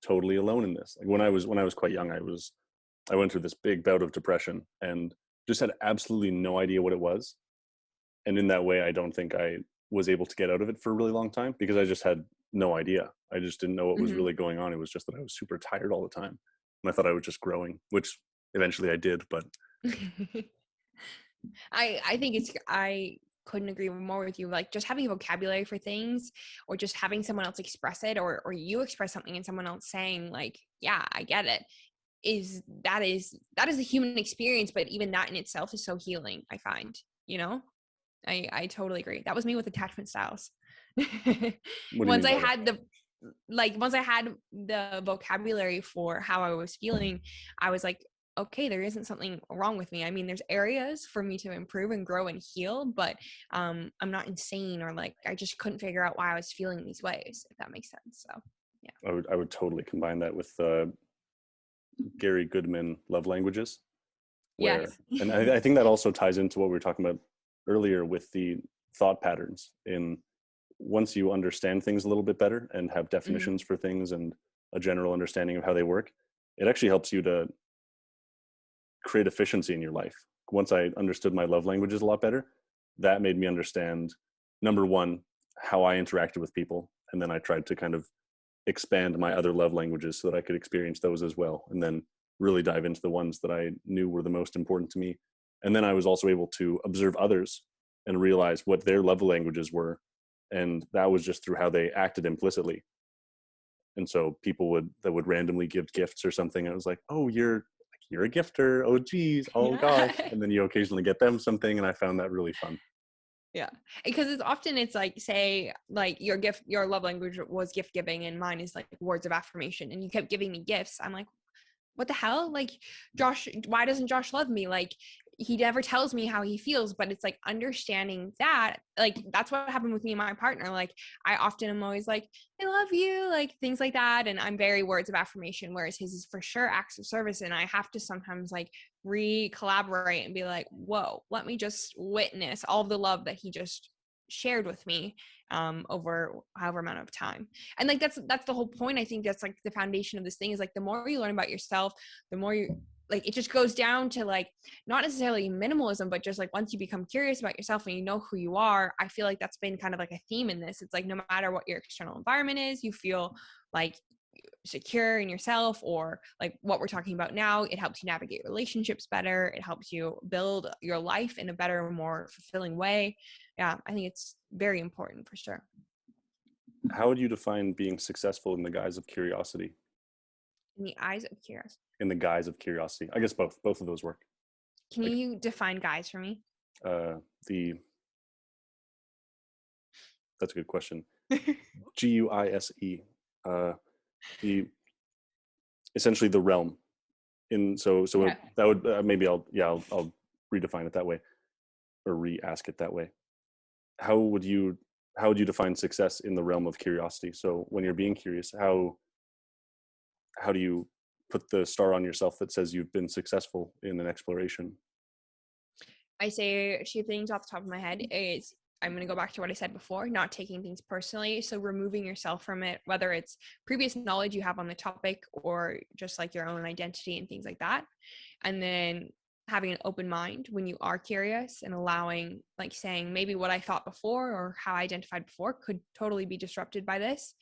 totally alone in this. Like when I was quite young, I went through this big bout of depression and just had absolutely no idea what it was. And in that way, I don't think I was able to get out of it for a really long time, because I just had no idea. I just didn't know what was really going on. It was just that I was super tired all the time. And I thought I was just growing, which eventually I did, but I think I couldn't agree more with you. Like just having a vocabulary for things, or just having someone else express it, or you express something and someone else saying like, yeah, I get it, that is a human experience. But even that in itself is so healing, I find, you know. I totally agree. That was me with attachment styles. Once I had like once I had the vocabulary for how I was feeling, I was like, okay, there isn't something wrong with me. I mean, there's areas for me to improve and grow and heal, but I'm not insane, or like I just couldn't figure out why I was feeling these ways, if that makes sense. So yeah. I would totally combine that with Gary Goodman love languages, where, Yes. and I think that also ties into what we were talking about earlier with the thought patterns. In once you understand things a little bit better and have definitions for things and a general understanding of how they work, it actually helps you to create efficiency in your life. Once I understood my love languages a lot better, that made me understand, number one, how I interacted with people. And then I tried to kind of expand my other love languages so that I could experience those as well. And then really dive into the ones that I knew were the most important to me. And then I was also able to observe others and realize what their love languages were. And that was just through how they acted implicitly. And so people that would randomly give gifts or something. I was like, oh, you're a gifter. Oh, geez. Oh, gosh. And then you occasionally get them something. And I found that really fun. Yeah, because it's like, say like your love language was gift giving and mine is like words of affirmation, and you kept giving me gifts. I'm like, what the hell? Like, Josh, why doesn't Josh love me? Like, he never tells me how he feels. But it's like understanding that, like, that's what happened with me and my partner. Like, I often am always like, I love you, like things like that, and I'm very words of affirmation, whereas his is for sure acts of service. And I have to sometimes like re-collaborate and be like, whoa, let me just witness all the love that he just shared with me over however amount of time. And like that's the whole point. I think that's like the foundation of this thing, is like the more you learn about yourself, the more you like, it just goes down to like not necessarily minimalism, but just like once you become curious about yourself and you know who you are. I feel like that's been kind of like a theme in this. It's like no matter what your external environment is, you feel like secure in yourself, or like what we're talking about now, it helps you navigate relationships better, it helps you build your life in a better, more fulfilling way. Yeah, I think it's very important for sure. How would you define being successful in the guise of curiosity? In the eyes of curiosity. In the guise of curiosity. I guess both of those work. Can you define guys for me? That's a good question. GUISE. The essentially the realm. Yeah. That would maybe I'll redefine it that way, or re-ask it that way. How would you define success in the realm of curiosity? So when you're being curious, how do you put the star on yourself that says you've been successful in an exploration? I say two things off the top of my head. Is I'm going to go back to what I said before, not taking things personally. So removing yourself from it, whether it's previous knowledge you have on the topic or just like your own identity and things like that. And then having an open mind when you are curious, and allowing, like saying maybe what I thought before or how I identified before could totally be disrupted by this.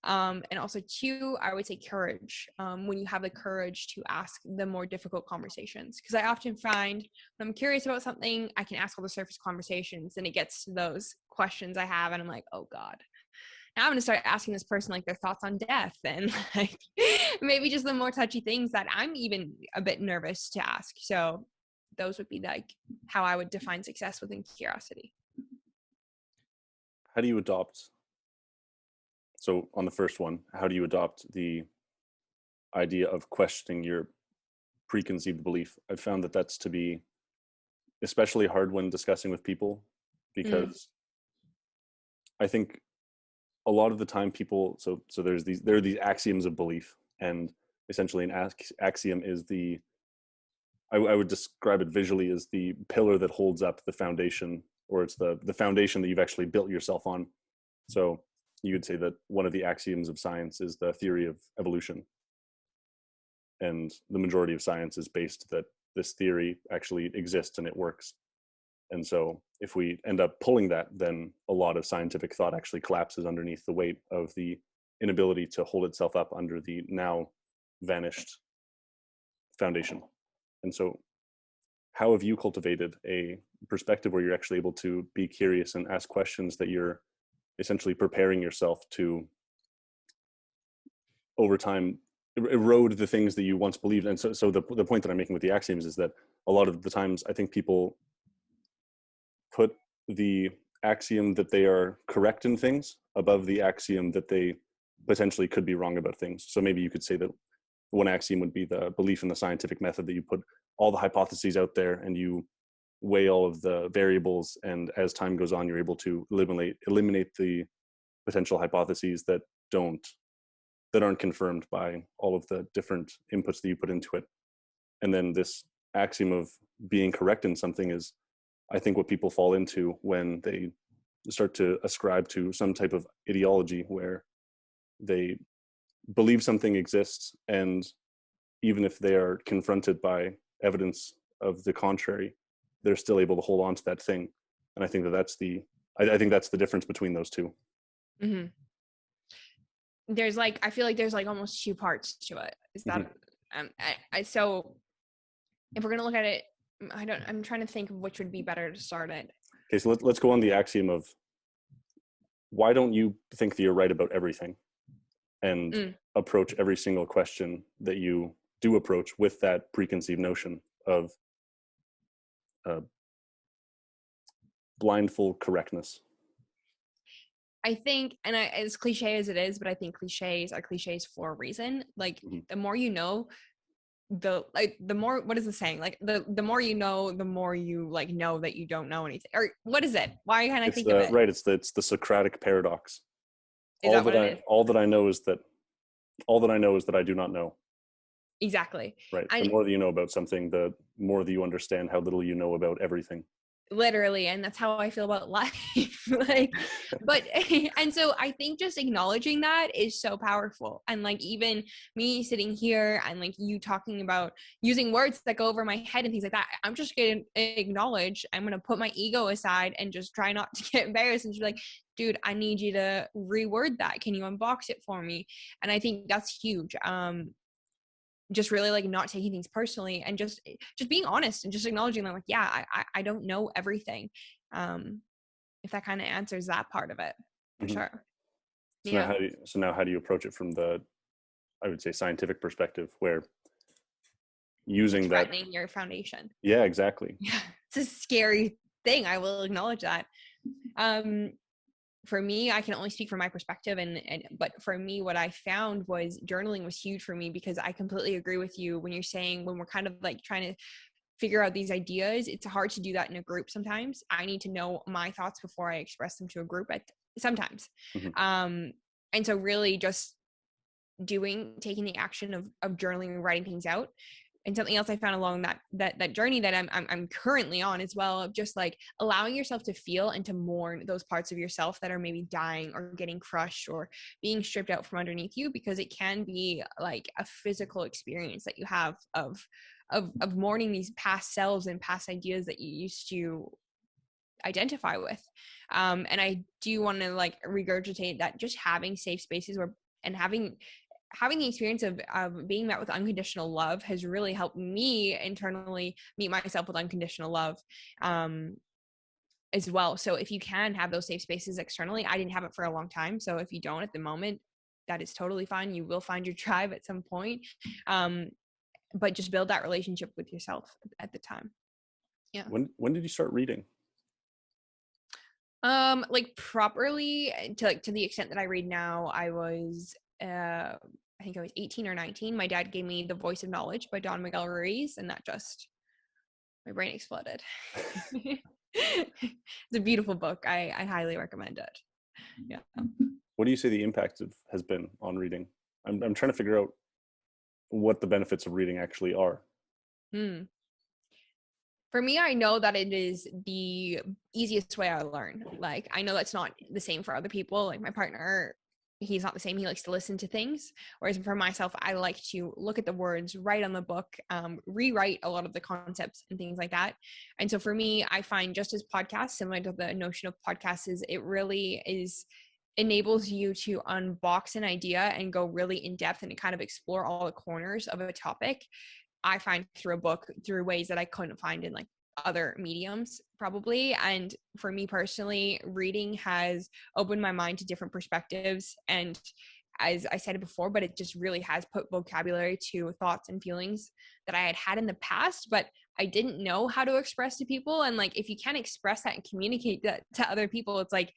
And also two, I would say courage, when you have the courage to ask the more difficult conversations. Because I often find when I'm curious about something, I can ask all the surface conversations and it gets to those questions I have. And I'm like, oh God, now I'm going to start asking this person like their thoughts on death and like maybe just the more touchy things that I'm even a bit nervous to ask. So those would be like how I would define success within curiosity. How do you adopt? So on the first one, how do you adopt the idea of questioning your preconceived belief? I've found that that's to be especially hard when discussing with people, because I think a lot of the time people, so there are these axioms of belief, and essentially an axiom is I would describe it visually as the pillar that holds up the foundation, or it's the foundation that you've actually built yourself on. So you could say that one of the axioms of science is the theory of evolution. And the majority of science is based that this theory actually exists and it works. And so if we end up pulling that, then a lot of scientific thought actually collapses underneath the weight of the inability to hold itself up under the now vanished foundation. And so how have you cultivated a perspective where you're actually able to be curious and ask questions that you're essentially preparing yourself to, over time, erode the things that you once believed? And so the point that I'm making with the axioms is that a lot of the times I think people put the axiom that they are correct in things above the axiom that they potentially could be wrong about things. So maybe you could say that one axiom would be the belief in the scientific method, that you put all the hypotheses out there and you weigh all of the variables, and as time goes on, you're able to eliminate the potential hypotheses that aren't confirmed by all of the different inputs that you put into it. And then this axiom of being correct in something is, I think, what people fall into when they start to ascribe to some type of ideology where they believe something exists, and even if they are confronted by evidence of the contrary, they're still able to hold on to that thing. And I think I think that's the difference between those two. Mm-hmm. I feel like there's like almost two parts to it. Is that, so if we're going to look at it, I'm trying to think of which would be better to start it. Okay, so let's go on the axiom of, why don't you think that you're right about everything, and approach every single question that you do approach with that preconceived notion of blindfold correctness? I think, and as cliche as it is, but I think cliches are cliches for a reason. Like, the more you know, the more, what is the saying? Like, the more you know, the more you like know that you don't know anything. Or what is it? Why can't I think of it? Right, it's the Socratic paradox. Is that what it is? All that I know is that I do not know. Exactly. Right. The more that you know about something, the more that you understand how little you know about everything. Literally, and that's how I feel about life. Like, but and so I think just acknowledging that is so powerful. And like, even me sitting here and like you talking about using words that go over my head and things like that, I'm just gonna acknowledge, I'm gonna put my ego aside and just try not to get embarrassed and just be like, dude, I need you to reword that. Can you unbox it for me? And I think that's huge. Just really like not taking things personally, and just being honest and just acknowledging that, like, yeah, I don't know everything. If that kind of answers that part of it, for sure. So now how do you approach it from the, I would say, scientific perspective, where using that, threatening your foundation? Yeah, exactly. Yeah, it's a scary thing. I will acknowledge that. For me, I can only speak from my perspective, but for me, what I found was journaling was huge for me, because I completely agree with you when you're saying, when we're kind of like trying to figure out these ideas, it's hard to do that in a group. Sometimes I need to know my thoughts before I express them to a group sometimes. And so really just taking the action of journaling and writing things out. And something else I found along that journey that I'm currently on as well, of just like allowing yourself to feel and to mourn those parts of yourself that are maybe dying or getting crushed or being stripped out from underneath you, because it can be like a physical experience that you have of mourning these past selves and past ideas that you used to identify with. And I do want to like regurgitate that just having safe spaces and having the experience of being met with unconditional love has really helped me internally meet myself with unconditional love as well. So if you can have those safe spaces externally, I didn't have it for a long time. So if you don't at the moment, that is totally fine. You will find your tribe at some point. But just build that relationship with yourself at the time. Yeah. When did you start reading? Like properly to the extent that I read now, I was I think I was 18 or 19. My dad gave me The Voice of Knowledge by Don Miguel Ruiz, and that just, my brain exploded. It's a beautiful book. I highly recommend it. Yeah. What do you say the impact has been on reading? I'm trying to figure out what the benefits of reading actually are. For me, I know that it is the easiest way I learn. Like, I know that's not the same for other people. Like my partner, he's not the same. He likes to listen to things. Whereas for myself, I like to look at the words, write on the book, rewrite a lot of the concepts and things like that. And so for me, I find just as podcasts, similar to the notion of podcasts, is it really enables you to unbox an idea and go really in depth and kind of explore all the corners of a topic. I find through a book, through ways that I couldn't find in like other mediums probably. And for me personally, reading has opened my mind to different perspectives. And as I said it before, but it just really has put vocabulary to thoughts and feelings that I had in the past, but I didn't know how to express to people. And like, if you can't express that and communicate that to other people, it's like,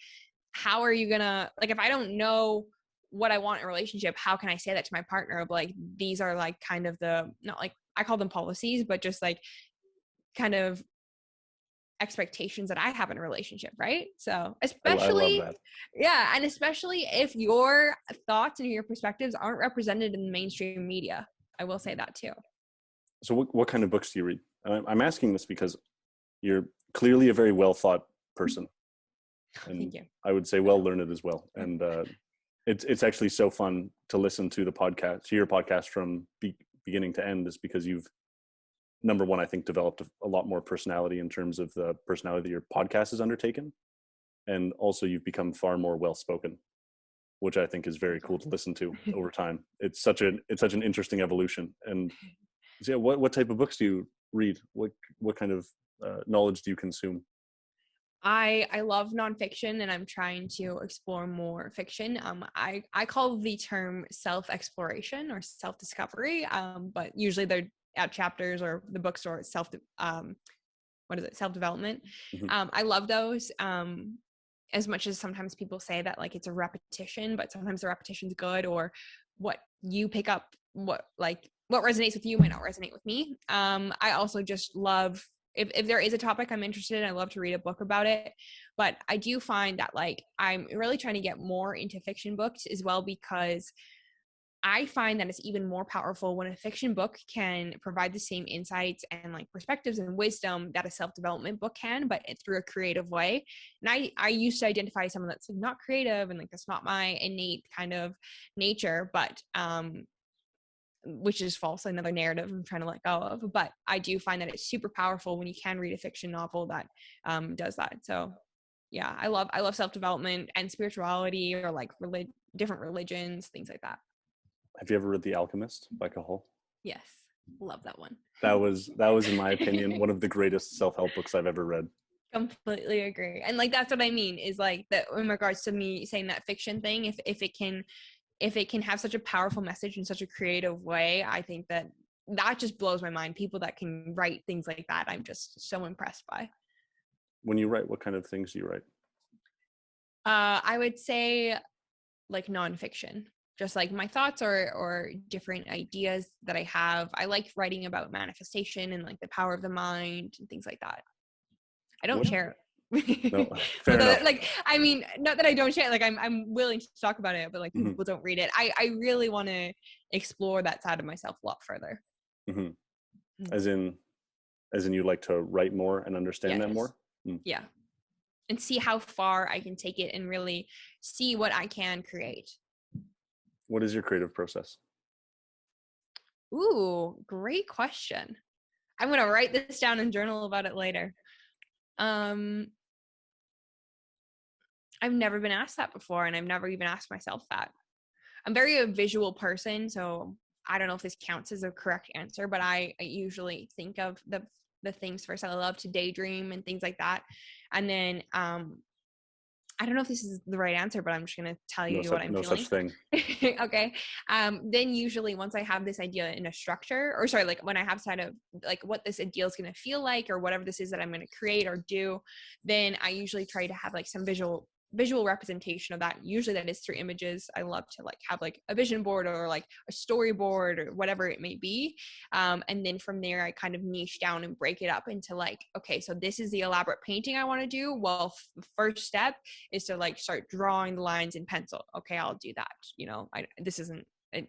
how are you gonna, like, if I don't know what I want in a relationship, how can I say that to my partner of like, these are like kind of the, not like I call them policies, but just like kind of expectations that I have in a relationship, right? So I love especially, that. yeah, and especially if your thoughts and your perspectives aren't represented in the mainstream media. I will say that too. So what kind of books do you read? I'm asking this because you're clearly a very well thought person, and Thank you. I would say well learned as well. And it's actually so fun to listen to your podcast from beginning to end, is because you've, number one, I think developed a lot more personality in terms of the personality that your podcast has undertaken, and also you've become far more well spoken, which I think is very cool to listen to over time. It's such an interesting evolution. And so yeah, what type of books do you read? What kind of knowledge do you consume? I love nonfiction, and I'm trying to explore more fiction. I call the term self-exploration or self-discovery, but usually they're at chapters or the bookstore self-development. Mm-hmm. I love those. As much as sometimes people say that like it's a repetition, but sometimes the repetition's good, or what you pick up, what resonates with you might not resonate with me. I also just love, if there is a topic I'm interested in, I love to read a book about it. But I do find that like I'm really trying to get more into fiction books as well, because I find that it's even more powerful when a fiction book can provide the same insights and like perspectives and wisdom that a self-development book can, but it's through a creative way. And I used to identify someone that's like not creative and like that's not my innate kind of nature, but which is false, another narrative I'm trying to let go of. But I do find that it's super powerful when you can read a fiction novel that does that. So yeah, I love self-development and spirituality, or like different religions, things like that. Have you ever read The Alchemist by Cahill? Yes, love that one. That was, in my opinion, one of the greatest self-help books I've ever read. Completely agree. And like that's what I mean is like that in regards to me saying that fiction thing, if it can have such a powerful message in such a creative way, I think that just blows my mind. People that can write things like that, I'm just so impressed by. When you write, what kind of things do you write? I would say like nonfiction, just like my thoughts or different ideas that I have. I like writing about manifestation and like the power of the mind and things like that. I don't share it. No, fair enough. Like, I mean, not that I don't share it, like I'm willing to talk about it, but like Mm-hmm. people don't read it. I really want to explore that side of myself a lot further. Mm-hmm. As in you like to write more and understand that more? Yeah. And see how far I can take it and really see what I can create. What is your creative process? Ooh, great question. I'm going to write this down and journal about it later. I've never been asked that before, and I've never even asked myself that. I'm very a visual person, so I don't know if this counts as a correct answer, but I usually think of the things first. I love to daydream and things like that. And then I don't know if this is the right answer, but I'm just going to tell you what I'm feeling. No such thing. Okay. Then usually once I have this idea in a structure, or sorry, like when I have side of like what this ideal is going to feel like, or whatever this is that I'm going to create or do, then I usually try to have like some visual representation of that. Usually that is through images. I love to like have like a vision board or like a storyboard or whatever it may be. And then from there I kind of niche down and break it up into like, okay, so this is the elaborate painting I want to do. Well, the first step is to like start drawing the lines in pencil. Okay, I'll do that. You know, this isn't an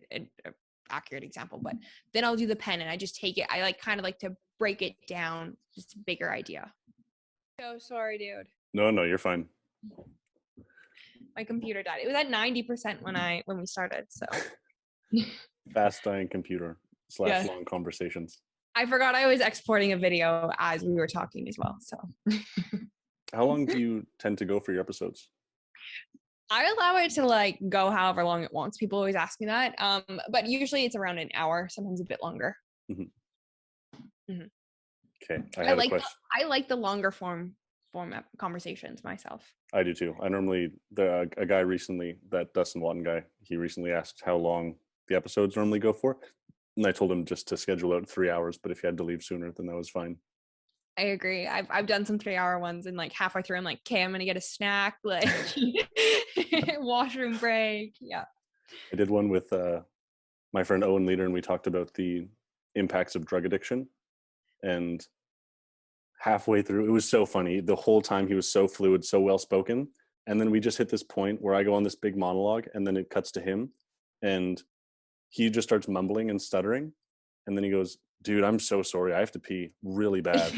accurate example, but then I'll do the pen and I just take it. I like kind of like to break it down, just a bigger idea. So sorry, dude. No, you're fine. My computer died. It was at 90% when we started. So Fast dying computer / long conversations. I forgot I was exporting a video as we were talking as well. So how long do you tend to go for your episodes? I allow it to like go however long it wants. People always ask me that. But usually it's around an hour, sometimes a bit longer. Mm-hmm. Mm-hmm. Okay. I like the longer format conversations myself. I do too. I normally, a guy recently, that Dustin Watton guy, he recently asked how long the episodes normally go for. And I told him just to schedule out 3 hours, but if you had to leave sooner, then that was fine. I agree. I've done some 3-hour ones, and like halfway through I'm like, okay, I'm going to get a snack, like washroom break. Yeah. I did one with my friend Owen Leader, and we talked about the impacts of drug addiction. And halfway through, it was so funny. The whole time he was so fluid, so well spoken. And then we just hit this point where I go on this big monologue, and then it cuts to him, and he just starts mumbling and stuttering. And then he goes, "Dude, I'm so sorry. I have to pee really bad."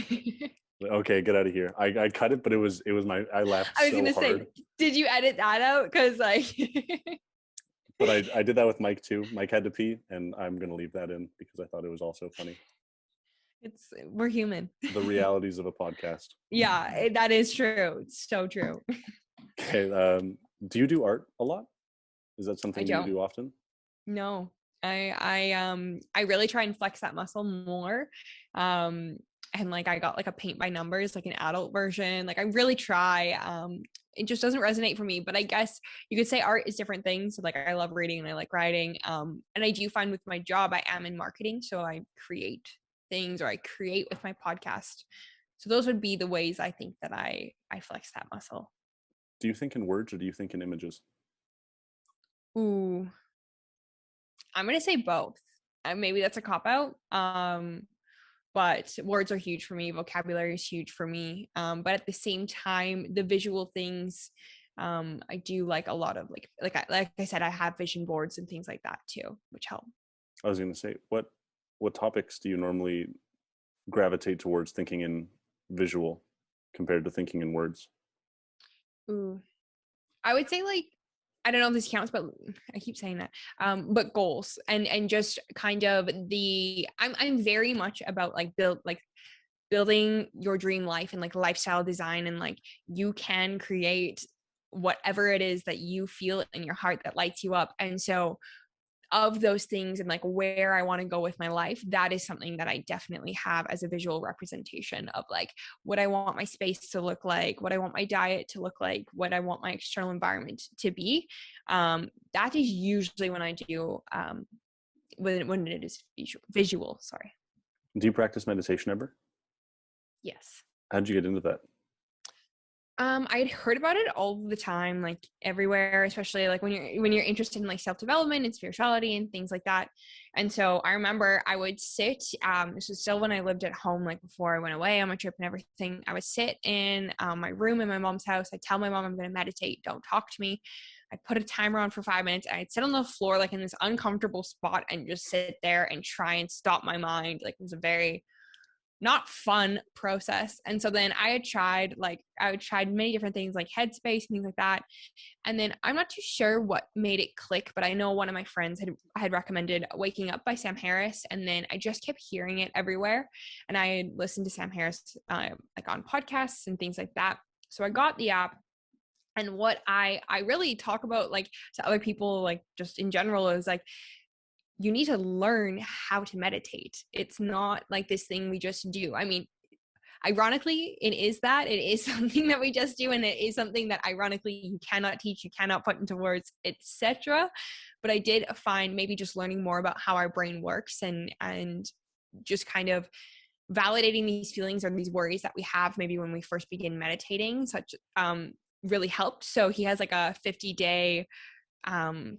Okay, get out of here. I cut it, but it was I laughed I was so gonna hard. say, did you edit that out? Because like, But I did that with Mike too. Mike had to pee, and I'm gonna leave that in because I thought it was also funny. we're human. The realities of a podcast. Yeah, that is true. It's so true. Okay. Do you do art a lot? Is that I something that you don't. do often? No, I really try and flex that muscle more. Um, and like I got like a paint by numbers, like an adult version. Like I really try. It just doesn't resonate for me. But I guess you could say art is different things. So like I love reading and I like writing. And I do find with my job I am in marketing, so I create things or I create with my podcast. So those would be the ways I think that I flex that muscle. Do you think in words or do you think in images? Ooh, I'm gonna say both. Maybe that's a cop out. But words are huge for me. Vocabulary is huge for me. But at the same time, the visual things, I do like a lot of like I said, I have vision boards and things like that too, which help. I was going to say, what topics do you normally gravitate towards thinking in visual compared to thinking in words? Ooh, I would say like I don't know if this counts, but I keep saying that. But goals and just kind of I'm very much about like building your dream life and like lifestyle design, and like you can create whatever it is that you feel in your heart that lights you up. And so of those things and like where I want to go with my life, that is something that I definitely have as a visual representation of like what I want my space to look like, what I want my diet to look like, what I want my external environment to be. That is usually when I do when it is visual, sorry. Do you practice meditation ever? Yes. How did you get into that? I'd heard about it all the time, like everywhere, especially like when you're interested in like self-development and spirituality and things like that. And so I remember I would sit, this was still when I lived at home, like before I went away on my trip and everything. I would sit in my room in my mom's house. I'd tell my mom I'm going to meditate, don't talk to me. I'd put a timer on for 5 minutes. I'd sit on the floor like in this uncomfortable spot and just sit there and try and stop my mind. Like it was a very not fun process. And so then I tried many different things like Headspace and things like that. And then I'm not too sure what made it click, but I know one of my friends had recommended Waking Up by Sam Harris. And then I just kept hearing it everywhere. And I had listened to Sam Harris like on podcasts and things like that. So I got the app. And what I really talk about like to other people, like just in general, is like you need to learn how to meditate. It's not like this thing we just do. I mean, ironically, it is something that we just do, and it is something that ironically you cannot teach, you cannot put into words, etc. But I did find maybe just learning more about how our brain works and just kind of validating these feelings or these worries that we have maybe when we first begin meditating such really helped. So he has like a 50-day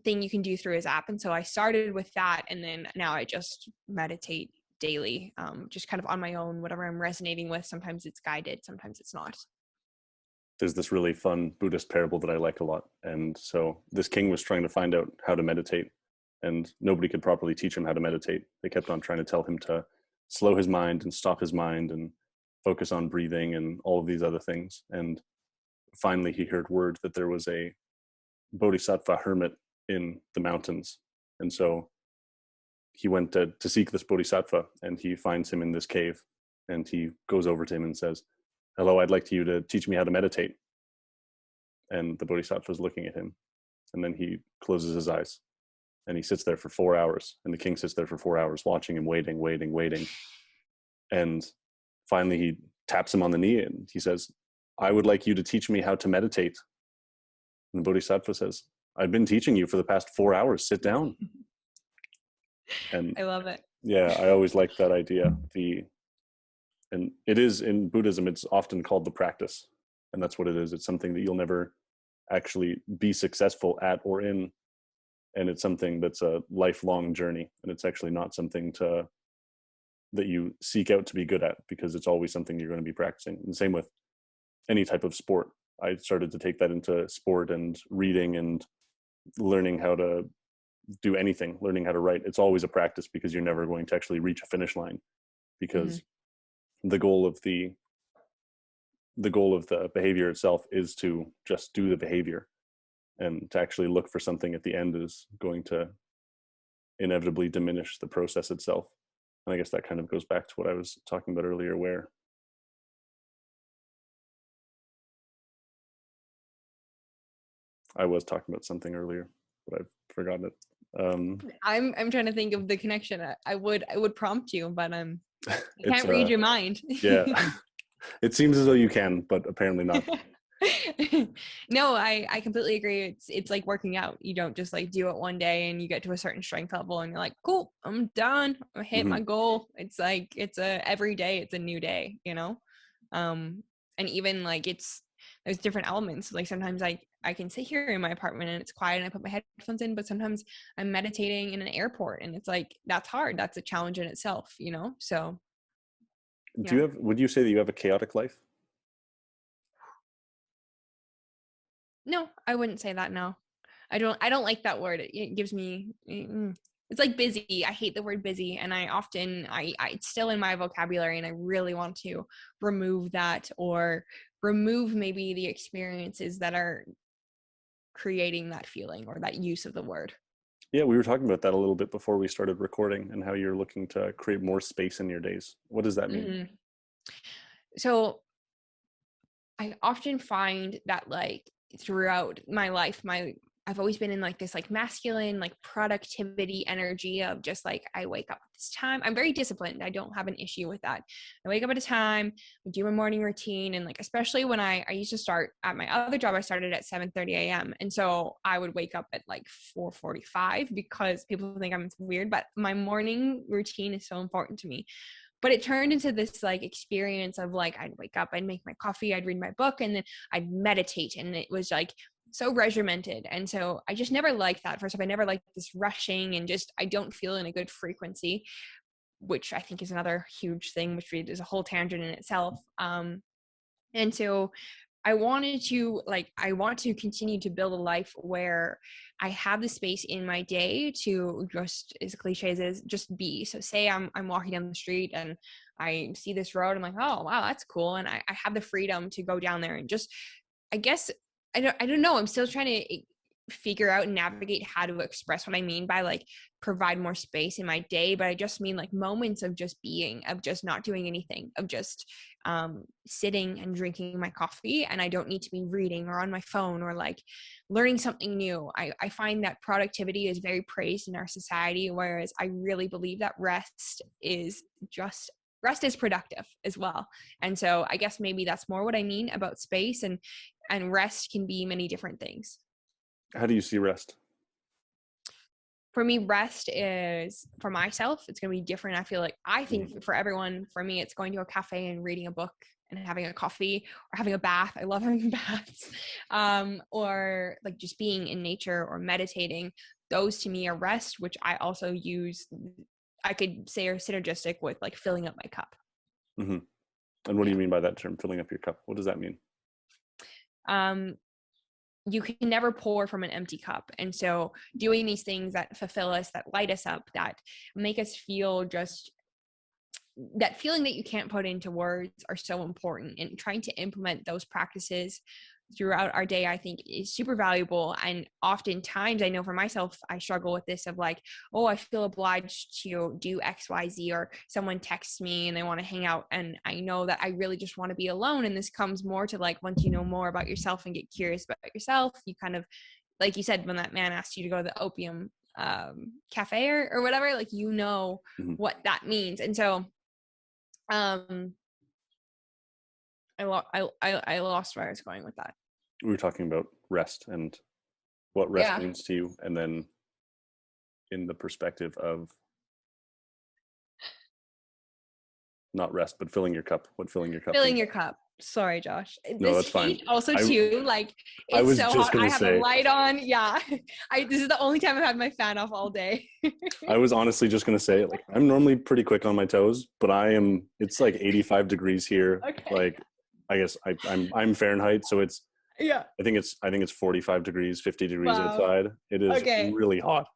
thing you can do through his app. And so I started with that. And then now I just meditate daily, just kind of on my own, whatever I'm resonating with. Sometimes it's guided, sometimes it's not. There's this really fun Buddhist parable that I like a lot. And so this king was trying to find out how to meditate, and nobody could properly teach him how to meditate. They kept on trying to tell him to slow his mind and stop his mind and focus on breathing and all of these other things. And finally he heard word that there was a bodhisattva hermit in the mountains. And so he went to seek this bodhisattva, and he finds him in this cave, and he goes over to him and says, "Hello, I'd like you to teach me how to meditate." And the bodhisattva is looking at him, and then he closes his eyes and he sits there for 4 hours, and the king sits there for 4 hours watching him, waiting. And finally he taps him on the knee and he says, "I would like you to teach me how to meditate." And the bodhisattva says, "I've been teaching you for the past 4 hours. Sit down." And I love it. yeah, I always like that idea. And it is in Buddhism, it's often called the practice. And that's what it is. It's something that you'll never actually be successful at or in and it's something that's a lifelong journey, and it's actually not something that you seek out to be good at, because it's always something you're going to be practicing. And same with any type of sport. I started to take that into sport and reading and learning how to do anything, learning how to write. It's always a practice, because you're never going to actually reach a finish line, because the goal of the behavior itself is to just do the behavior, and to actually look for something at the end is going to inevitably diminish the process itself. And I guess that kind of goes back to what I was talking about earlier, where I was talking about something earlier, but I've forgotten it. I'm trying to think of the connection. I would prompt you, but I can't read your mind. Yeah, it seems as though you can, but apparently not. No, I completely agree. It's like working out. You don't just like do it one day and you get to a certain strength level and you're like, cool, I'm done. I hit my goal. It's like every day it's a new day, you know? And even like there's different elements. Like sometimes I can sit here in my apartment and it's quiet and I put my headphones in, but sometimes I'm meditating in an airport and it's like that's hard. That's a challenge in itself, you know? So would you say that you have a chaotic life? No, I wouldn't say that. No, I don't like that word. It gives me, it's like busy. I hate the word busy. And I it's still in my vocabulary and I really want to remove that, or remove maybe the experiences that are creating that feeling or that use of the word. Yeah, we were talking about that a little bit before we started recording, and how you're looking to create more space in your days. What does that mean? So I often find that like throughout my life, I've always been in like this like masculine like productivity energy of just like I wake up at this time. I'm very disciplined. I don't have an issue with that. I wake up at a time, I do my morning routine, and like especially when I used to start at my other job, I started at 7:30 a.m. and so I would wake up at like 4:45 because people think I'm weird, but my morning routine is so important to me. But it turned into this like experience of like I'd wake up, I'd make my coffee, I'd read my book, and then I'd meditate, and it was like so regimented. And so I just never liked that. First off, I never liked this rushing, and just I don't feel in a good frequency, which I think is another huge thing, which is a whole tangent in itself. And so I want to continue to build a life where I have the space in my day to just, as cliche as it is, just be. So say I'm walking down the street and I see this road, I'm like, oh wow, that's cool. And I have the freedom to go down there and just, I guess, I don't know. I'm still trying to figure out and navigate how to express what I mean by like provide more space in my day, but I just mean like moments of just being, of just not doing anything, of just sitting and drinking my coffee, and I don't need to be reading or on my phone or like learning something new. I find that productivity is very praised in our society, whereas I really believe that rest is productive as well. And so I guess maybe that's more what I mean about space, and rest can be many different things. How do you see rest? For me, rest is, for myself, it's going to be different. I think for everyone, for me, it's going to a cafe and reading a book and having a coffee, or having a bath. I love having baths. Or like just being in nature or meditating. Those to me are rest, which I also use, I could say, are synergistic with like filling up my cup. Mm-hmm. And what do you mean by that term, filling up your cup? What does that mean? You can never pour from an empty cup. And so doing these things that fulfill us, that light us up, that make us feel just that feeling that you can't put into words are so important. And trying to implement those practices throughout our day, I think, is super valuable. And oftentimes, I know for myself, I struggle with this of like, oh, I feel obliged to do X, Y, Z, or someone texts me and they want to hang out. And I know that I really just want to be alone. And this comes more to like, once you know more about yourself and get curious about yourself, you kind of, like you said, when that man asked you to go to the opium cafe or whatever, like, you know, what that means. And so I lost where I was going with that. We were talking about rest and what rest means to you, and then in the perspective of not rest, but filling your cup. What filling your cup Filling means. your cup. Sorry, Josh. No, This that's fine. heat also I too, like I it's was so just hot. I gonna have a say, light on. Yeah. This is the only time I've had my fan off all day. I was honestly just gonna say, like, I'm normally pretty quick on my toes, but it's like 85 degrees here. Okay. Like, I guess I'm Fahrenheit, so Yeah. I think it's 45 degrees, 50 degrees Wow. outside. It is Okay. really hot.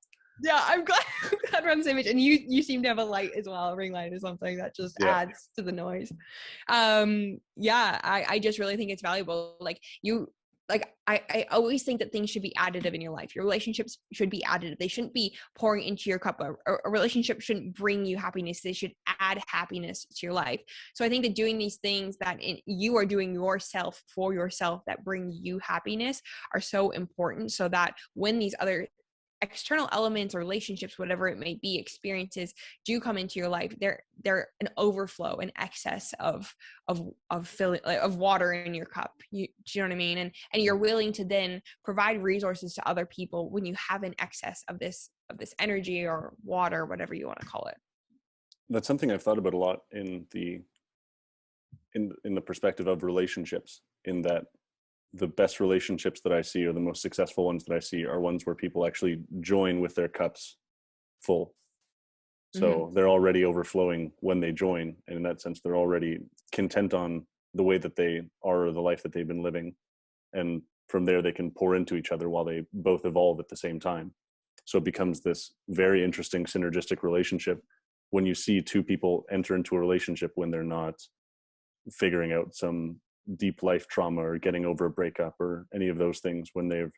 Yeah, I'm glad, glad we're on the same page. And you seem to have a light as well, a ring light or something that just Yeah. adds to the noise. Yeah, I just really think it's valuable. I always think that things should be additive in your life. Your relationships should be additive. They shouldn't be pouring into your cup. A relationship shouldn't bring you happiness. They should add happiness to your life. So I think that doing these things that you are doing yourself for yourself that bring you happiness are so important, so that when these other external elements or relationships, whatever it may be, experiences do come into your life, they're an overflow, an excess of filling, like, of water in your cup. Do you know what I mean? And you're willing to then provide resources to other people when you have an excess of this energy or water, whatever you want to call it. That's something I've thought about a lot in the perspective of relationships, in that the best relationships that I see, or the most successful ones that I see, are ones where people actually join with their cups full. So they're already overflowing when they join. And in that sense, they're already content on the way that they are, or the life that they've been living. And from there, they can pour into each other while they both evolve at the same time. So it becomes this very interesting synergistic relationship when you see two people enter into a relationship when they're not figuring out some deep life trauma or getting over a breakup or any of those things, when they're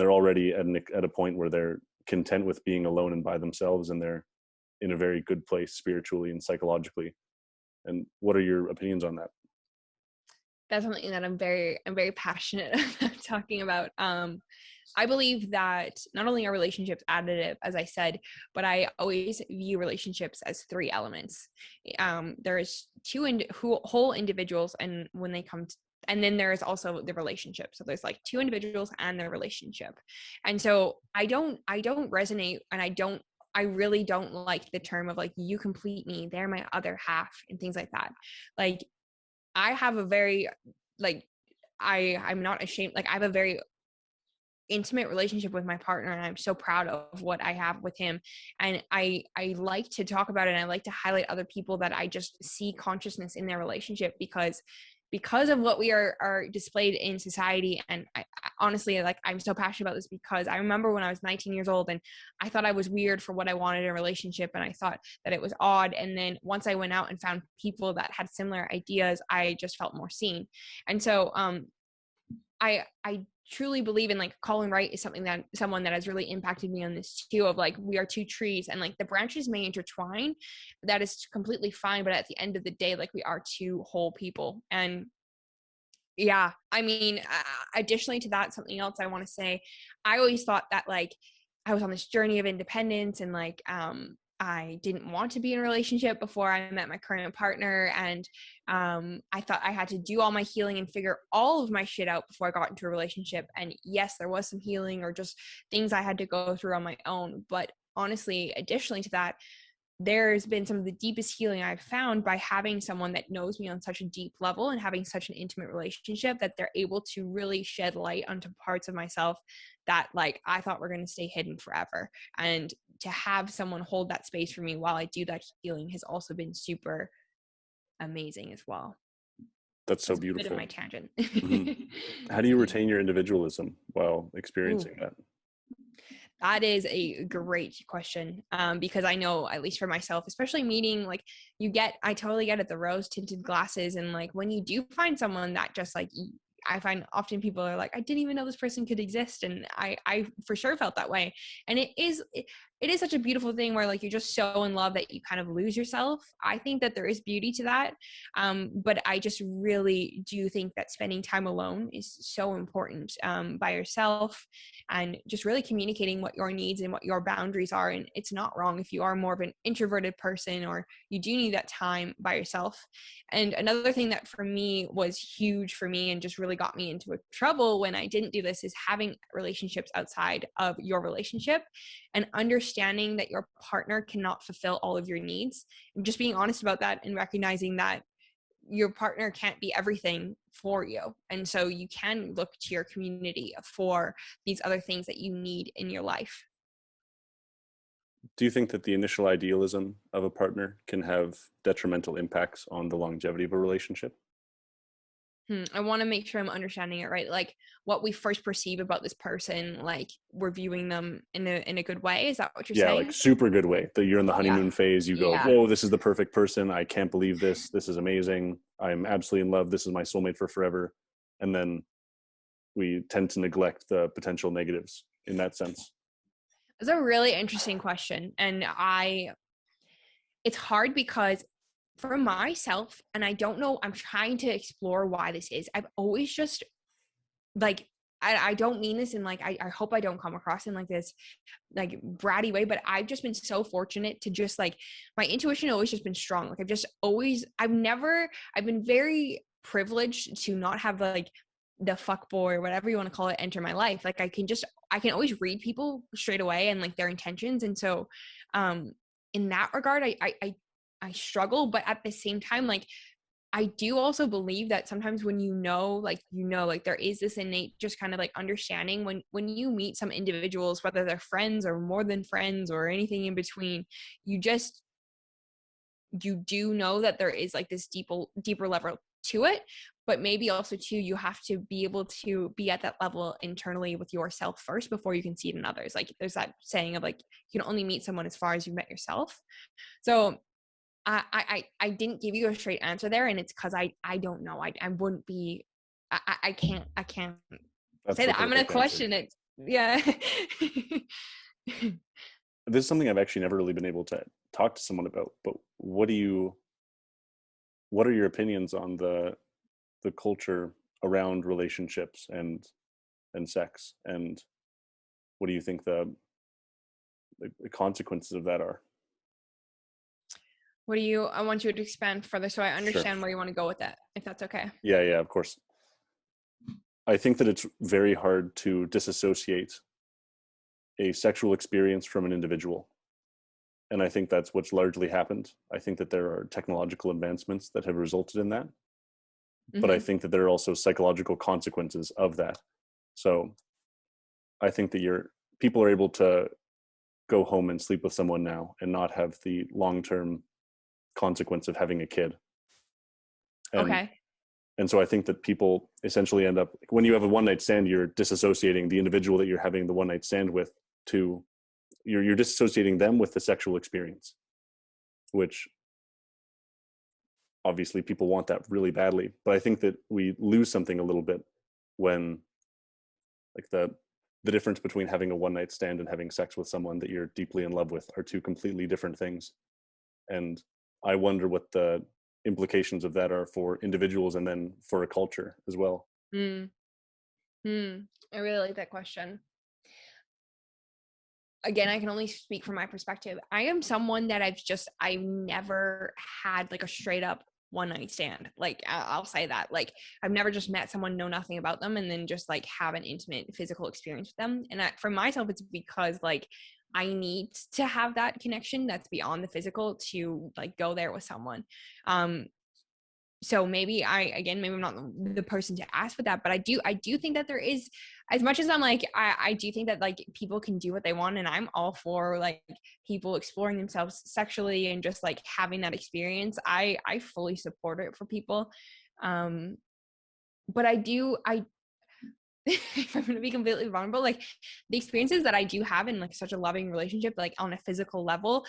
already at a point where they're content with being alone and by themselves, and they're in a very good place spiritually and psychologically. And what are your opinions on that? That's something that I'm very passionate about talking about. I believe that not only are relationships additive, as I said, but I always view relationships as three elements. There's whole individuals, and when they come to, and then there is also the relationship. So there's like two individuals and their relationship. And so I don't resonate, and I really don't like the term of like, you complete me, they're my other half, and things like that. Like, I have a very, like, I'm not ashamed. Like, I have a very intimate relationship with my partner, and I'm so proud of what I have with him. And I like to talk about it, and I like to highlight other people that I just see consciousness in their relationship, because of what we are displayed in society. And I honestly, like, I'm so passionate about this because I remember when I was 19 years old and I thought I was weird for what I wanted in a relationship, and I thought that it was odd. And then once I went out and found people that had similar ideas, I just felt more seen. And so I truly believe in, like, Colin Wright is someone that has really impacted me on this too, of like, we are two trees, and like the branches may intertwine, that is completely fine, but at the end of the day, like, we are two whole people. And yeah, I mean, additionally to that, something else I want to say, I always thought that, like, I was on this journey of independence, and like I didn't want to be in a relationship before I met my current partner. And I thought I had to do all my healing and figure all of my shit out before I got into a relationship. And yes, there was some healing or just things I had to go through on my own. But honestly, additionally to that, there's been some of the deepest healing I've found by having someone that knows me on such a deep level and having such an intimate relationship, that they're able to really shed light onto parts of myself that, like, I thought were going to stay hidden forever. And to have someone hold that space for me while I do that healing has also been super amazing as well. That's so That's beautiful. a bit of my tangent. How do you retain your individualism while experiencing that? That is a great question, because I know, at least for myself, especially meeting, like, I totally get it, the rose tinted glasses. And like, when you do find someone that just, like, I find often people are like, I didn't even know this person could exist. And I for sure felt that way. And it is such a beautiful thing where, like, you're just so in love that you kind of lose yourself. I think that there is beauty to that. But I just really do think that spending time alone is so important, by yourself, and just really communicating what your needs and what your boundaries are. And it's not wrong if you are more of an introverted person, or you do need that time by yourself. And another thing that for me was huge for me and just really got me into trouble when I didn't do this is having relationships outside of your relationship, and understanding understanding that your partner cannot fulfill all of your needs, and just being honest about that and recognizing that your partner can't be everything for you. And so you can look to your community for these other things that you need in your life. Do you think that the initial idealism of a partner can have detrimental impacts on the longevity of a relationship? I want to make sure I'm understanding it right. Like what we first perceive about this person, like we're viewing them in a good way. Is that what you're Yeah, saying? like super good way. That you're in the honeymoon phase. You go, Yeah. whoa, this is the perfect person. I can't believe this. This is amazing. I'm absolutely in love. This is my soulmate for forever. And then we tend to neglect the potential negatives in that sense. It's a really interesting question. And it's hard because for myself, and I don't know, I'm trying to explore why this is. I've always just like, I don't mean this in like, I hope I don't come across in like this like bratty way, but I've just been so fortunate to just like, my intuition always just been strong. Like I've been very privileged to not have like the fuck boy or whatever you want to call it enter my life. Like I can always read people straight away and like their intentions. And so in that regard, I struggle, but at the same time, like I do also believe that sometimes when like there is this innate just kind of like understanding when you meet some individuals, whether they're friends or more than friends or anything in between, you do know that there is like this deeper level to it, but maybe also too, you have to be able to be at that level internally with yourself first before you can see it in others. Like there's that saying of like, you can only meet someone as far as you've met yourself. So I didn't give you a straight answer there, and it's because I don't know. I wouldn't be. I can't That's say that. I'm gonna question it. Yeah. This is something I've actually never really been able to talk to someone about. But what are your opinions on the culture around relationships and sex, and what do you think the consequences of that are? I want you to expand further so I understand Sure. where you want to go with that, if that's okay. Yeah, of course. I think that it's very hard to disassociate a sexual experience from an individual. And I think that's what's largely happened. I think that there are technological advancements that have resulted in that. But I think that there are also psychological consequences of that. So I think that people are able to go home and sleep with someone now and not have the long-term consequence of having a kid. And so I think that people essentially end up, when you have a one-night stand, you're disassociating the individual that you're having the one-night stand with you're disassociating them with the sexual experience, which obviously people want that really badly. But I think that we lose something a little bit when like the difference between having a one-night stand and having sex with someone that you're deeply in love with are two completely different things. And I wonder what the implications of that are for individuals and then for a culture as well. I really like that question. Again, I can only speak from my perspective. I am someone that I've never had like a straight up one night stand. Like I'll say that. Like I've never just met someone, know nothing about them, and then just like have an intimate physical experience with them. And for myself, it's because like I need to have that connection that's beyond the physical to like go there with someone. So maybe maybe I'm not the person to ask for that, but I do think that there is, as much as I'm like, I do think that like people can do what they want, and I'm all for like people exploring themselves sexually and just like having that experience. I fully support it for people. But if I'm going to be completely vulnerable, like the experiences that I do have in like such a loving relationship, like on a physical level,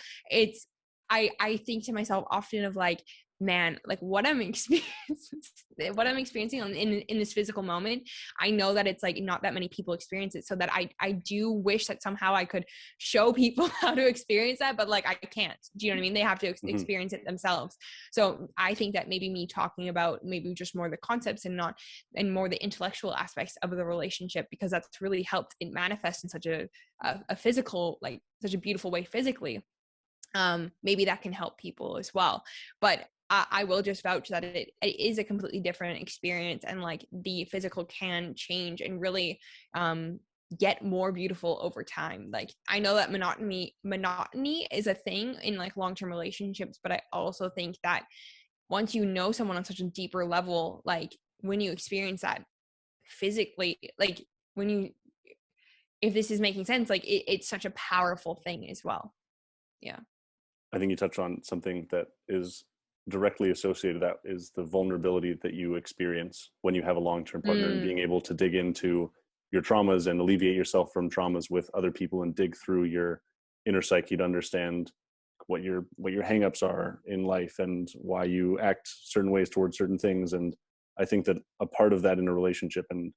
I think to myself often of like, man, like what I'm experiencing in this physical moment, I know that it's like not that many people experience it, so that I do wish that somehow I could show people how to experience that, but like I can't. Do you know what I mean? They have to experience it themselves. So I think that maybe me talking about maybe just more the concepts and more the intellectual aspects of the relationship, because that's really helped it manifest in such a physical, like such a beautiful way physically. Maybe that can help people as well. But I will just vouch that it is a completely different experience, and like the physical can change and really get more beautiful over time. Like, I know that monotony is a thing in like long-term relationships, but I also think that once you know someone on such a deeper level, like when you experience that physically, like when you, if this is making sense, like it's such a powerful thing as well. Yeah. I think you touched on something that is directly associated, that is the vulnerability that you experience when you have a long-term partner, and being able to dig into your traumas and alleviate yourself from traumas with other people and dig through your inner psyche to understand what your hangups are in life and why you act certain ways towards certain things. And I think that a part of that in a relationship, and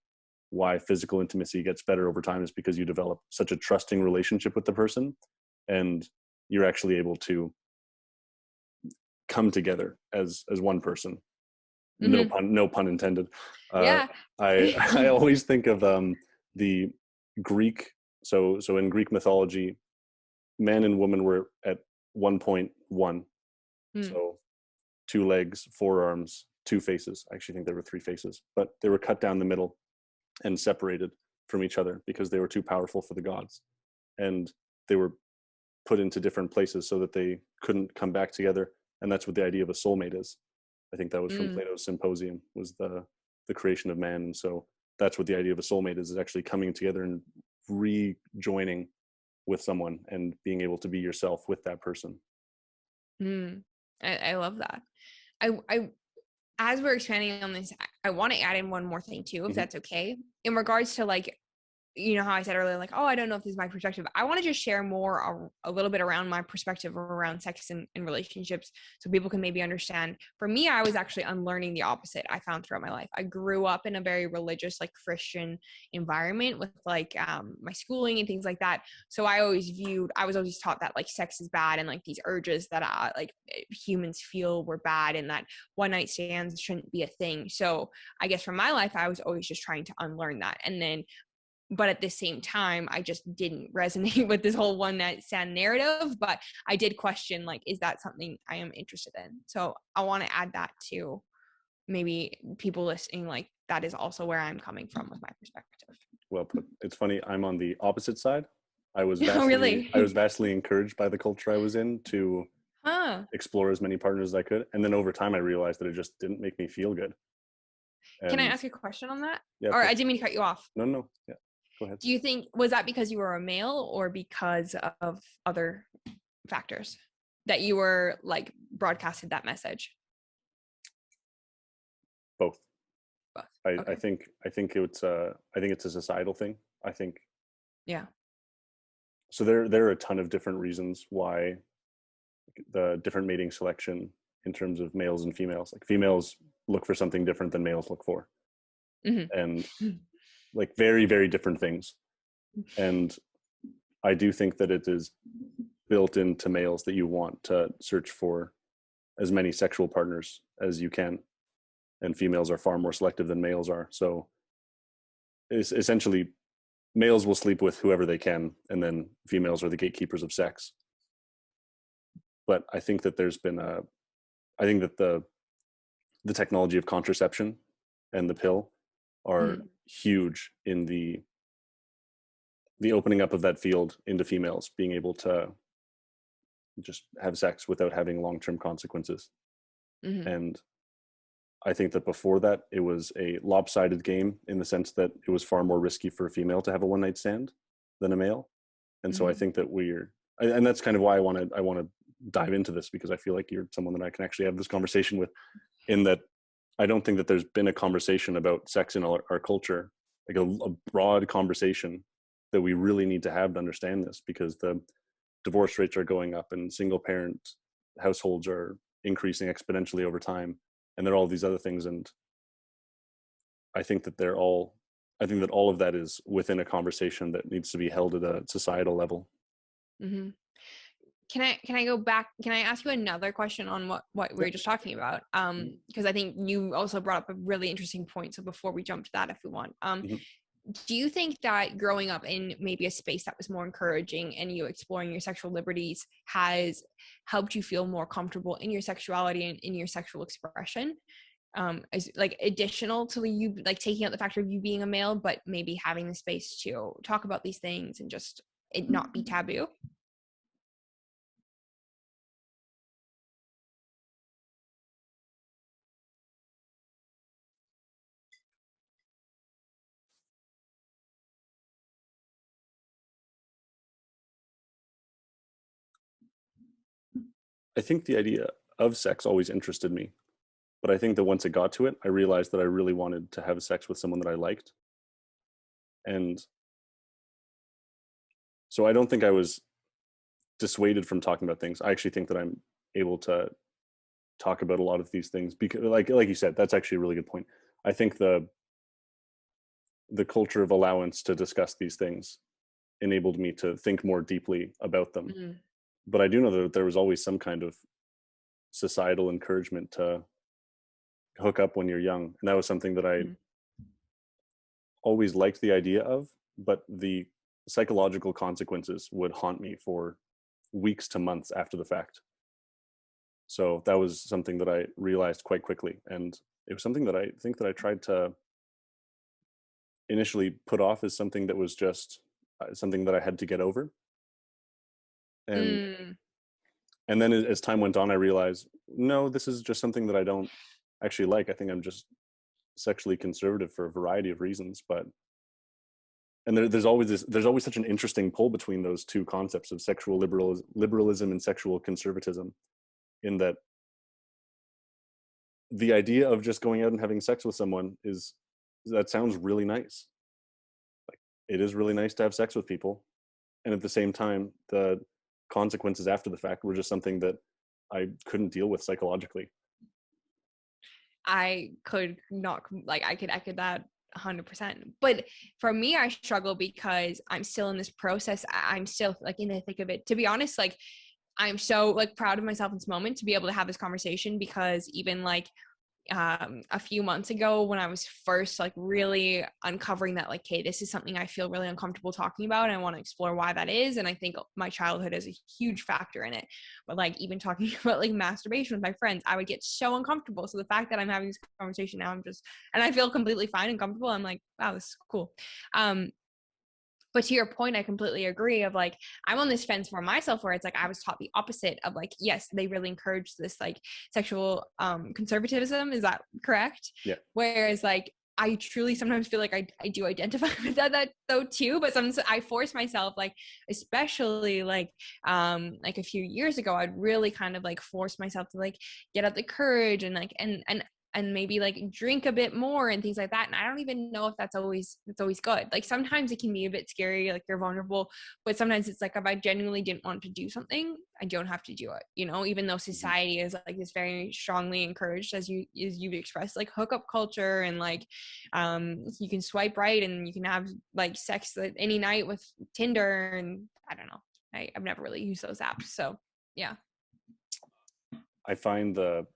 why physical intimacy gets better over time, is because you develop such a trusting relationship with the person, and you're actually able to come together as one person. No pun intended. Yeah. I always think of the Greek, so in Greek mythology, man and woman were at 1.1. So 2 legs, 4 arms, 2 faces. I actually think there were 3 faces, but they were cut down the middle and separated from each other because they were too powerful for the gods, and they were put into different places so that they couldn't come back together. And that's what the idea of a soulmate is. I think that was from Plato's Symposium, was the creation of man. And so that's what the idea of a soulmate is actually coming together and rejoining with someone and being able to be yourself with that person. I love that. I as we're expanding on this, I want to add in one more thing too, if that's okay, in regards to like, you know how I said earlier, like, oh, I don't know if this is my perspective. I want to just share more, a little bit around my perspective around sex and relationships, so people can maybe understand. For me, I was actually unlearning the opposite. I found throughout my life, I grew up in a very religious, like Christian environment with like my schooling and things like that. So I was always taught that like sex is bad, and like these urges that like humans feel were bad, and that one night stands shouldn't be a thing. So I guess from my life, I was always just trying to unlearn that. And then, but at the same time, I just didn't resonate with this whole one night stand narrative. But I did question, like, is that something I am interested in? So I want to add that to maybe people listening, like, that is also where I'm coming from with my perspective. Well put. It's funny, I'm on the opposite side. I was Really? vastly encouraged by the culture I was in to explore as many partners as I could. And then over time, I realized that it just didn't make me feel good. Can I ask a question on that? Yeah. Or I didn't mean to cut you off. No. Yeah. Go ahead. Do you think, was that because you were a male or because of other factors that you were like broadcasted that message? Both. Okay. I think it's a societal thing. I think. Yeah. So there are a ton of different reasons why the different mating selection in terms of males and females. Like, females look for something different than males look for, and like very, very different things. And I do think that it is built into males that you want to search for as many sexual partners as you can, and females are far more selective than males are. So it's essentially, males will sleep with whoever they can, and then females are the gatekeepers of sex. But I think that the technology of contraception and the pill are huge in the opening up of that field into females being able to just have sex without having long-term consequences. And I think that before that, it was a lopsided game in the sense that it was far more risky for a female to have a one-night stand than a male. And so I think that and that's kind of why I want to dive into this, because I feel like you're someone that I can actually have this conversation with, in that I don't think that there's been a conversation about sex in our culture, like a broad conversation that we really need to have to understand this, because the divorce rates are going up and single parent households are increasing exponentially over time. And there are all these other things. And I think that all of that is within a conversation that needs to be held at a societal level. Can I go back? Can I ask you another question on what we were just talking about? Because I think you also brought up a really interesting point. So before we jump to that, if we want, do you think that growing up in maybe a space that was more encouraging and you exploring your sexual liberties has helped you feel more comfortable in your sexuality and in your sexual expression? as like additional to you, like taking out the factor of you being a male, but maybe having the space to talk about these things and just it not be taboo? I think the idea of sex always interested me, but I think that once it got to it, I realized that I really wanted to have sex with someone that I liked. And so I don't think I was dissuaded from talking about things. I actually think that I'm able to talk about a lot of these things because like you said, that's actually a really good point. I think the culture of allowance to discuss these things enabled me to think more deeply about them. Mm-hmm. But I do know that there was always some kind of societal encouragement to hook up when you're young, and that was something that I always liked the idea of, but the psychological consequences would haunt me for weeks to months after the fact. So that was something that I realized quite quickly, and it was something that I think that I tried to initially put off as something that was just something that I had to get over. And and then as time went on, I realized, no, this is just something that I don't actually like. I think I'm just sexually conservative for a variety of reasons. But and there's always such an interesting pull between those two concepts of sexual liberalism and sexual conservatism, in that the idea of just going out and having sex with someone that sounds really nice. Like, it is really nice to have sex with people, and at the same time, the consequences after the fact were just something that I couldn't deal with psychologically. I could not, like, I could echo that 100%. But for me, I struggle because I'm still in this process. I'm still like in the thick of it. To be honest, like, I'm so like proud of myself in this moment to be able to have this conversation, because even like a few months ago when I was first like really uncovering that, like, hey, this is something I feel really uncomfortable talking about and I want to explore why that is, and I think my childhood is a huge factor in it. But like even talking about like masturbation with my friends, I would get so uncomfortable. So the fact that I'm having this conversation now, and I feel completely fine and comfortable, I'm like, wow, this is cool. But to your point, I completely agree of like, I'm on this fence for myself where it's like, I was taught the opposite of like, yes, they really encourage this like sexual conservatism. Is that correct? Yeah. Whereas like, I truly sometimes feel like I do identify with that though too, but sometimes I force myself, like, especially like a few years ago, I'd really kind of like force myself to like get up the courage and like, and maybe like drink a bit more and things like that. And I don't even know if that's always good. Like sometimes it can be a bit scary, like you're vulnerable, but sometimes it's like, if I genuinely didn't want to do something, I don't have to do it, you know, even though society is like this very strongly encouraged, as you've expressed, like hookup culture, and like you can swipe right and you can have like sex any night with Tinder, and I don't know. I've never really used those apps. So yeah. I find the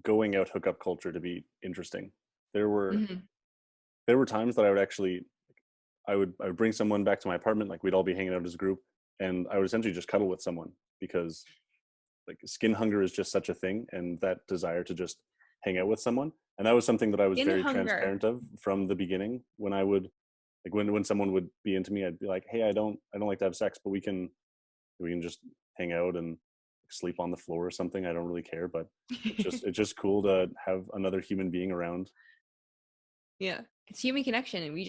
going out hookup culture to be interesting. There were times that I would bring someone back to my apartment, like we'd all be hanging out as a group, and I would essentially just cuddle with someone, because like skin hunger is just such a thing, and that desire to just hang out with someone. And that was something that I was very transparent of from the beginning. When I would like when someone would be into me, I'd be like, hey, I don't like to have sex, but we can just hang out and sleep on the floor or something. I don't really care, but it's just cool to have another human being around. Yeah, it's human connection, and we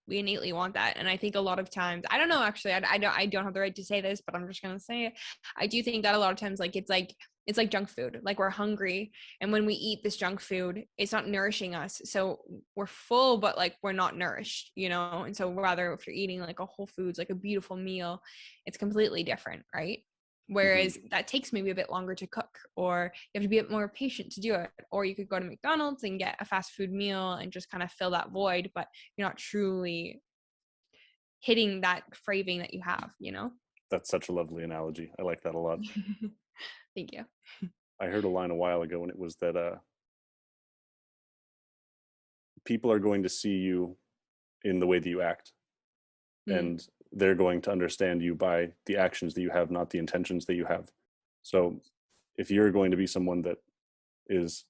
innately want that. And I think a lot of times, I don't know, actually, I don't have the right to say this, but I'm just gonna say it. I do think that a lot of times, like it's like junk food. Like we're hungry, and when we eat this junk food, it's not nourishing us. So we're full, but like we're not nourished, you know. And so rather, if you're eating like a Whole Foods, like a beautiful meal, it's completely different, right? Whereas that takes maybe a bit longer to cook, or you have to be a bit more patient to do it. Or you could go to McDonald's and get a fast food meal and just kind of fill that void, but you're not truly hitting that craving that you have, you know? That's such a lovely analogy. I like that a lot. Thank you. I heard a line a while ago, and it was that people are going to see you in the way that you act, and they're going to understand you by the actions that you have, not the intentions that you have. So if you're going to be someone that is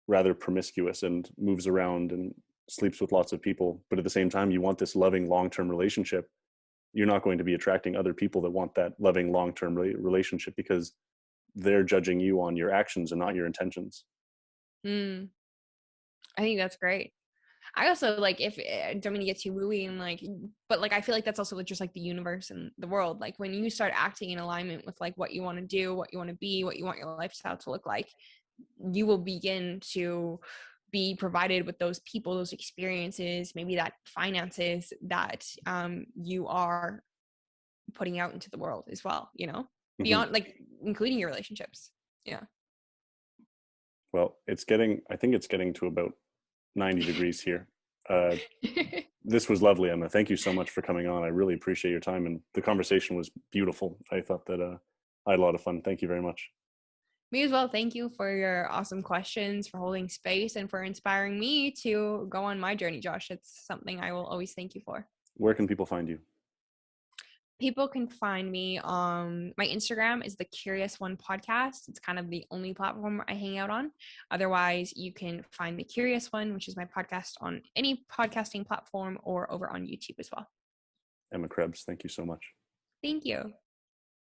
rather promiscuous and moves around and sleeps with lots of people, but at the same time you want this loving long-term relationship, you're not going to be attracting other people that want that loving long-term relationship, because they're judging you on your actions and not your intentions. I think that's great. I also like, if don't mean to get too wooey and like, but like I feel like that's also just like the universe and the world. Like when you start acting in alignment with like what you want to do, what you want to be, what you want your lifestyle to look like, you will begin to be provided with those people, those experiences, maybe that finances that you are putting out into the world as well, you know, beyond like including your relationships. Yeah. Well, I think it's getting to about 90 degrees here. This was lovely, Emma. Thank you so much for coming on. I really appreciate your time, and the conversation was beautiful. I thought that I had a lot of fun. Thank you very much. Me as well. Thank you for your awesome questions, for holding space, and for inspiring me to go on my journey, Josh. It's something I will always thank you for. Where can people find you? People can find me on my Instagram is the Curious One Podcast. It's kind of the only platform I hang out on. Otherwise, you can find the Curious One, which is my podcast, on any podcasting platform or over on YouTube as well. Emma Krebs, thank you so much. Thank you.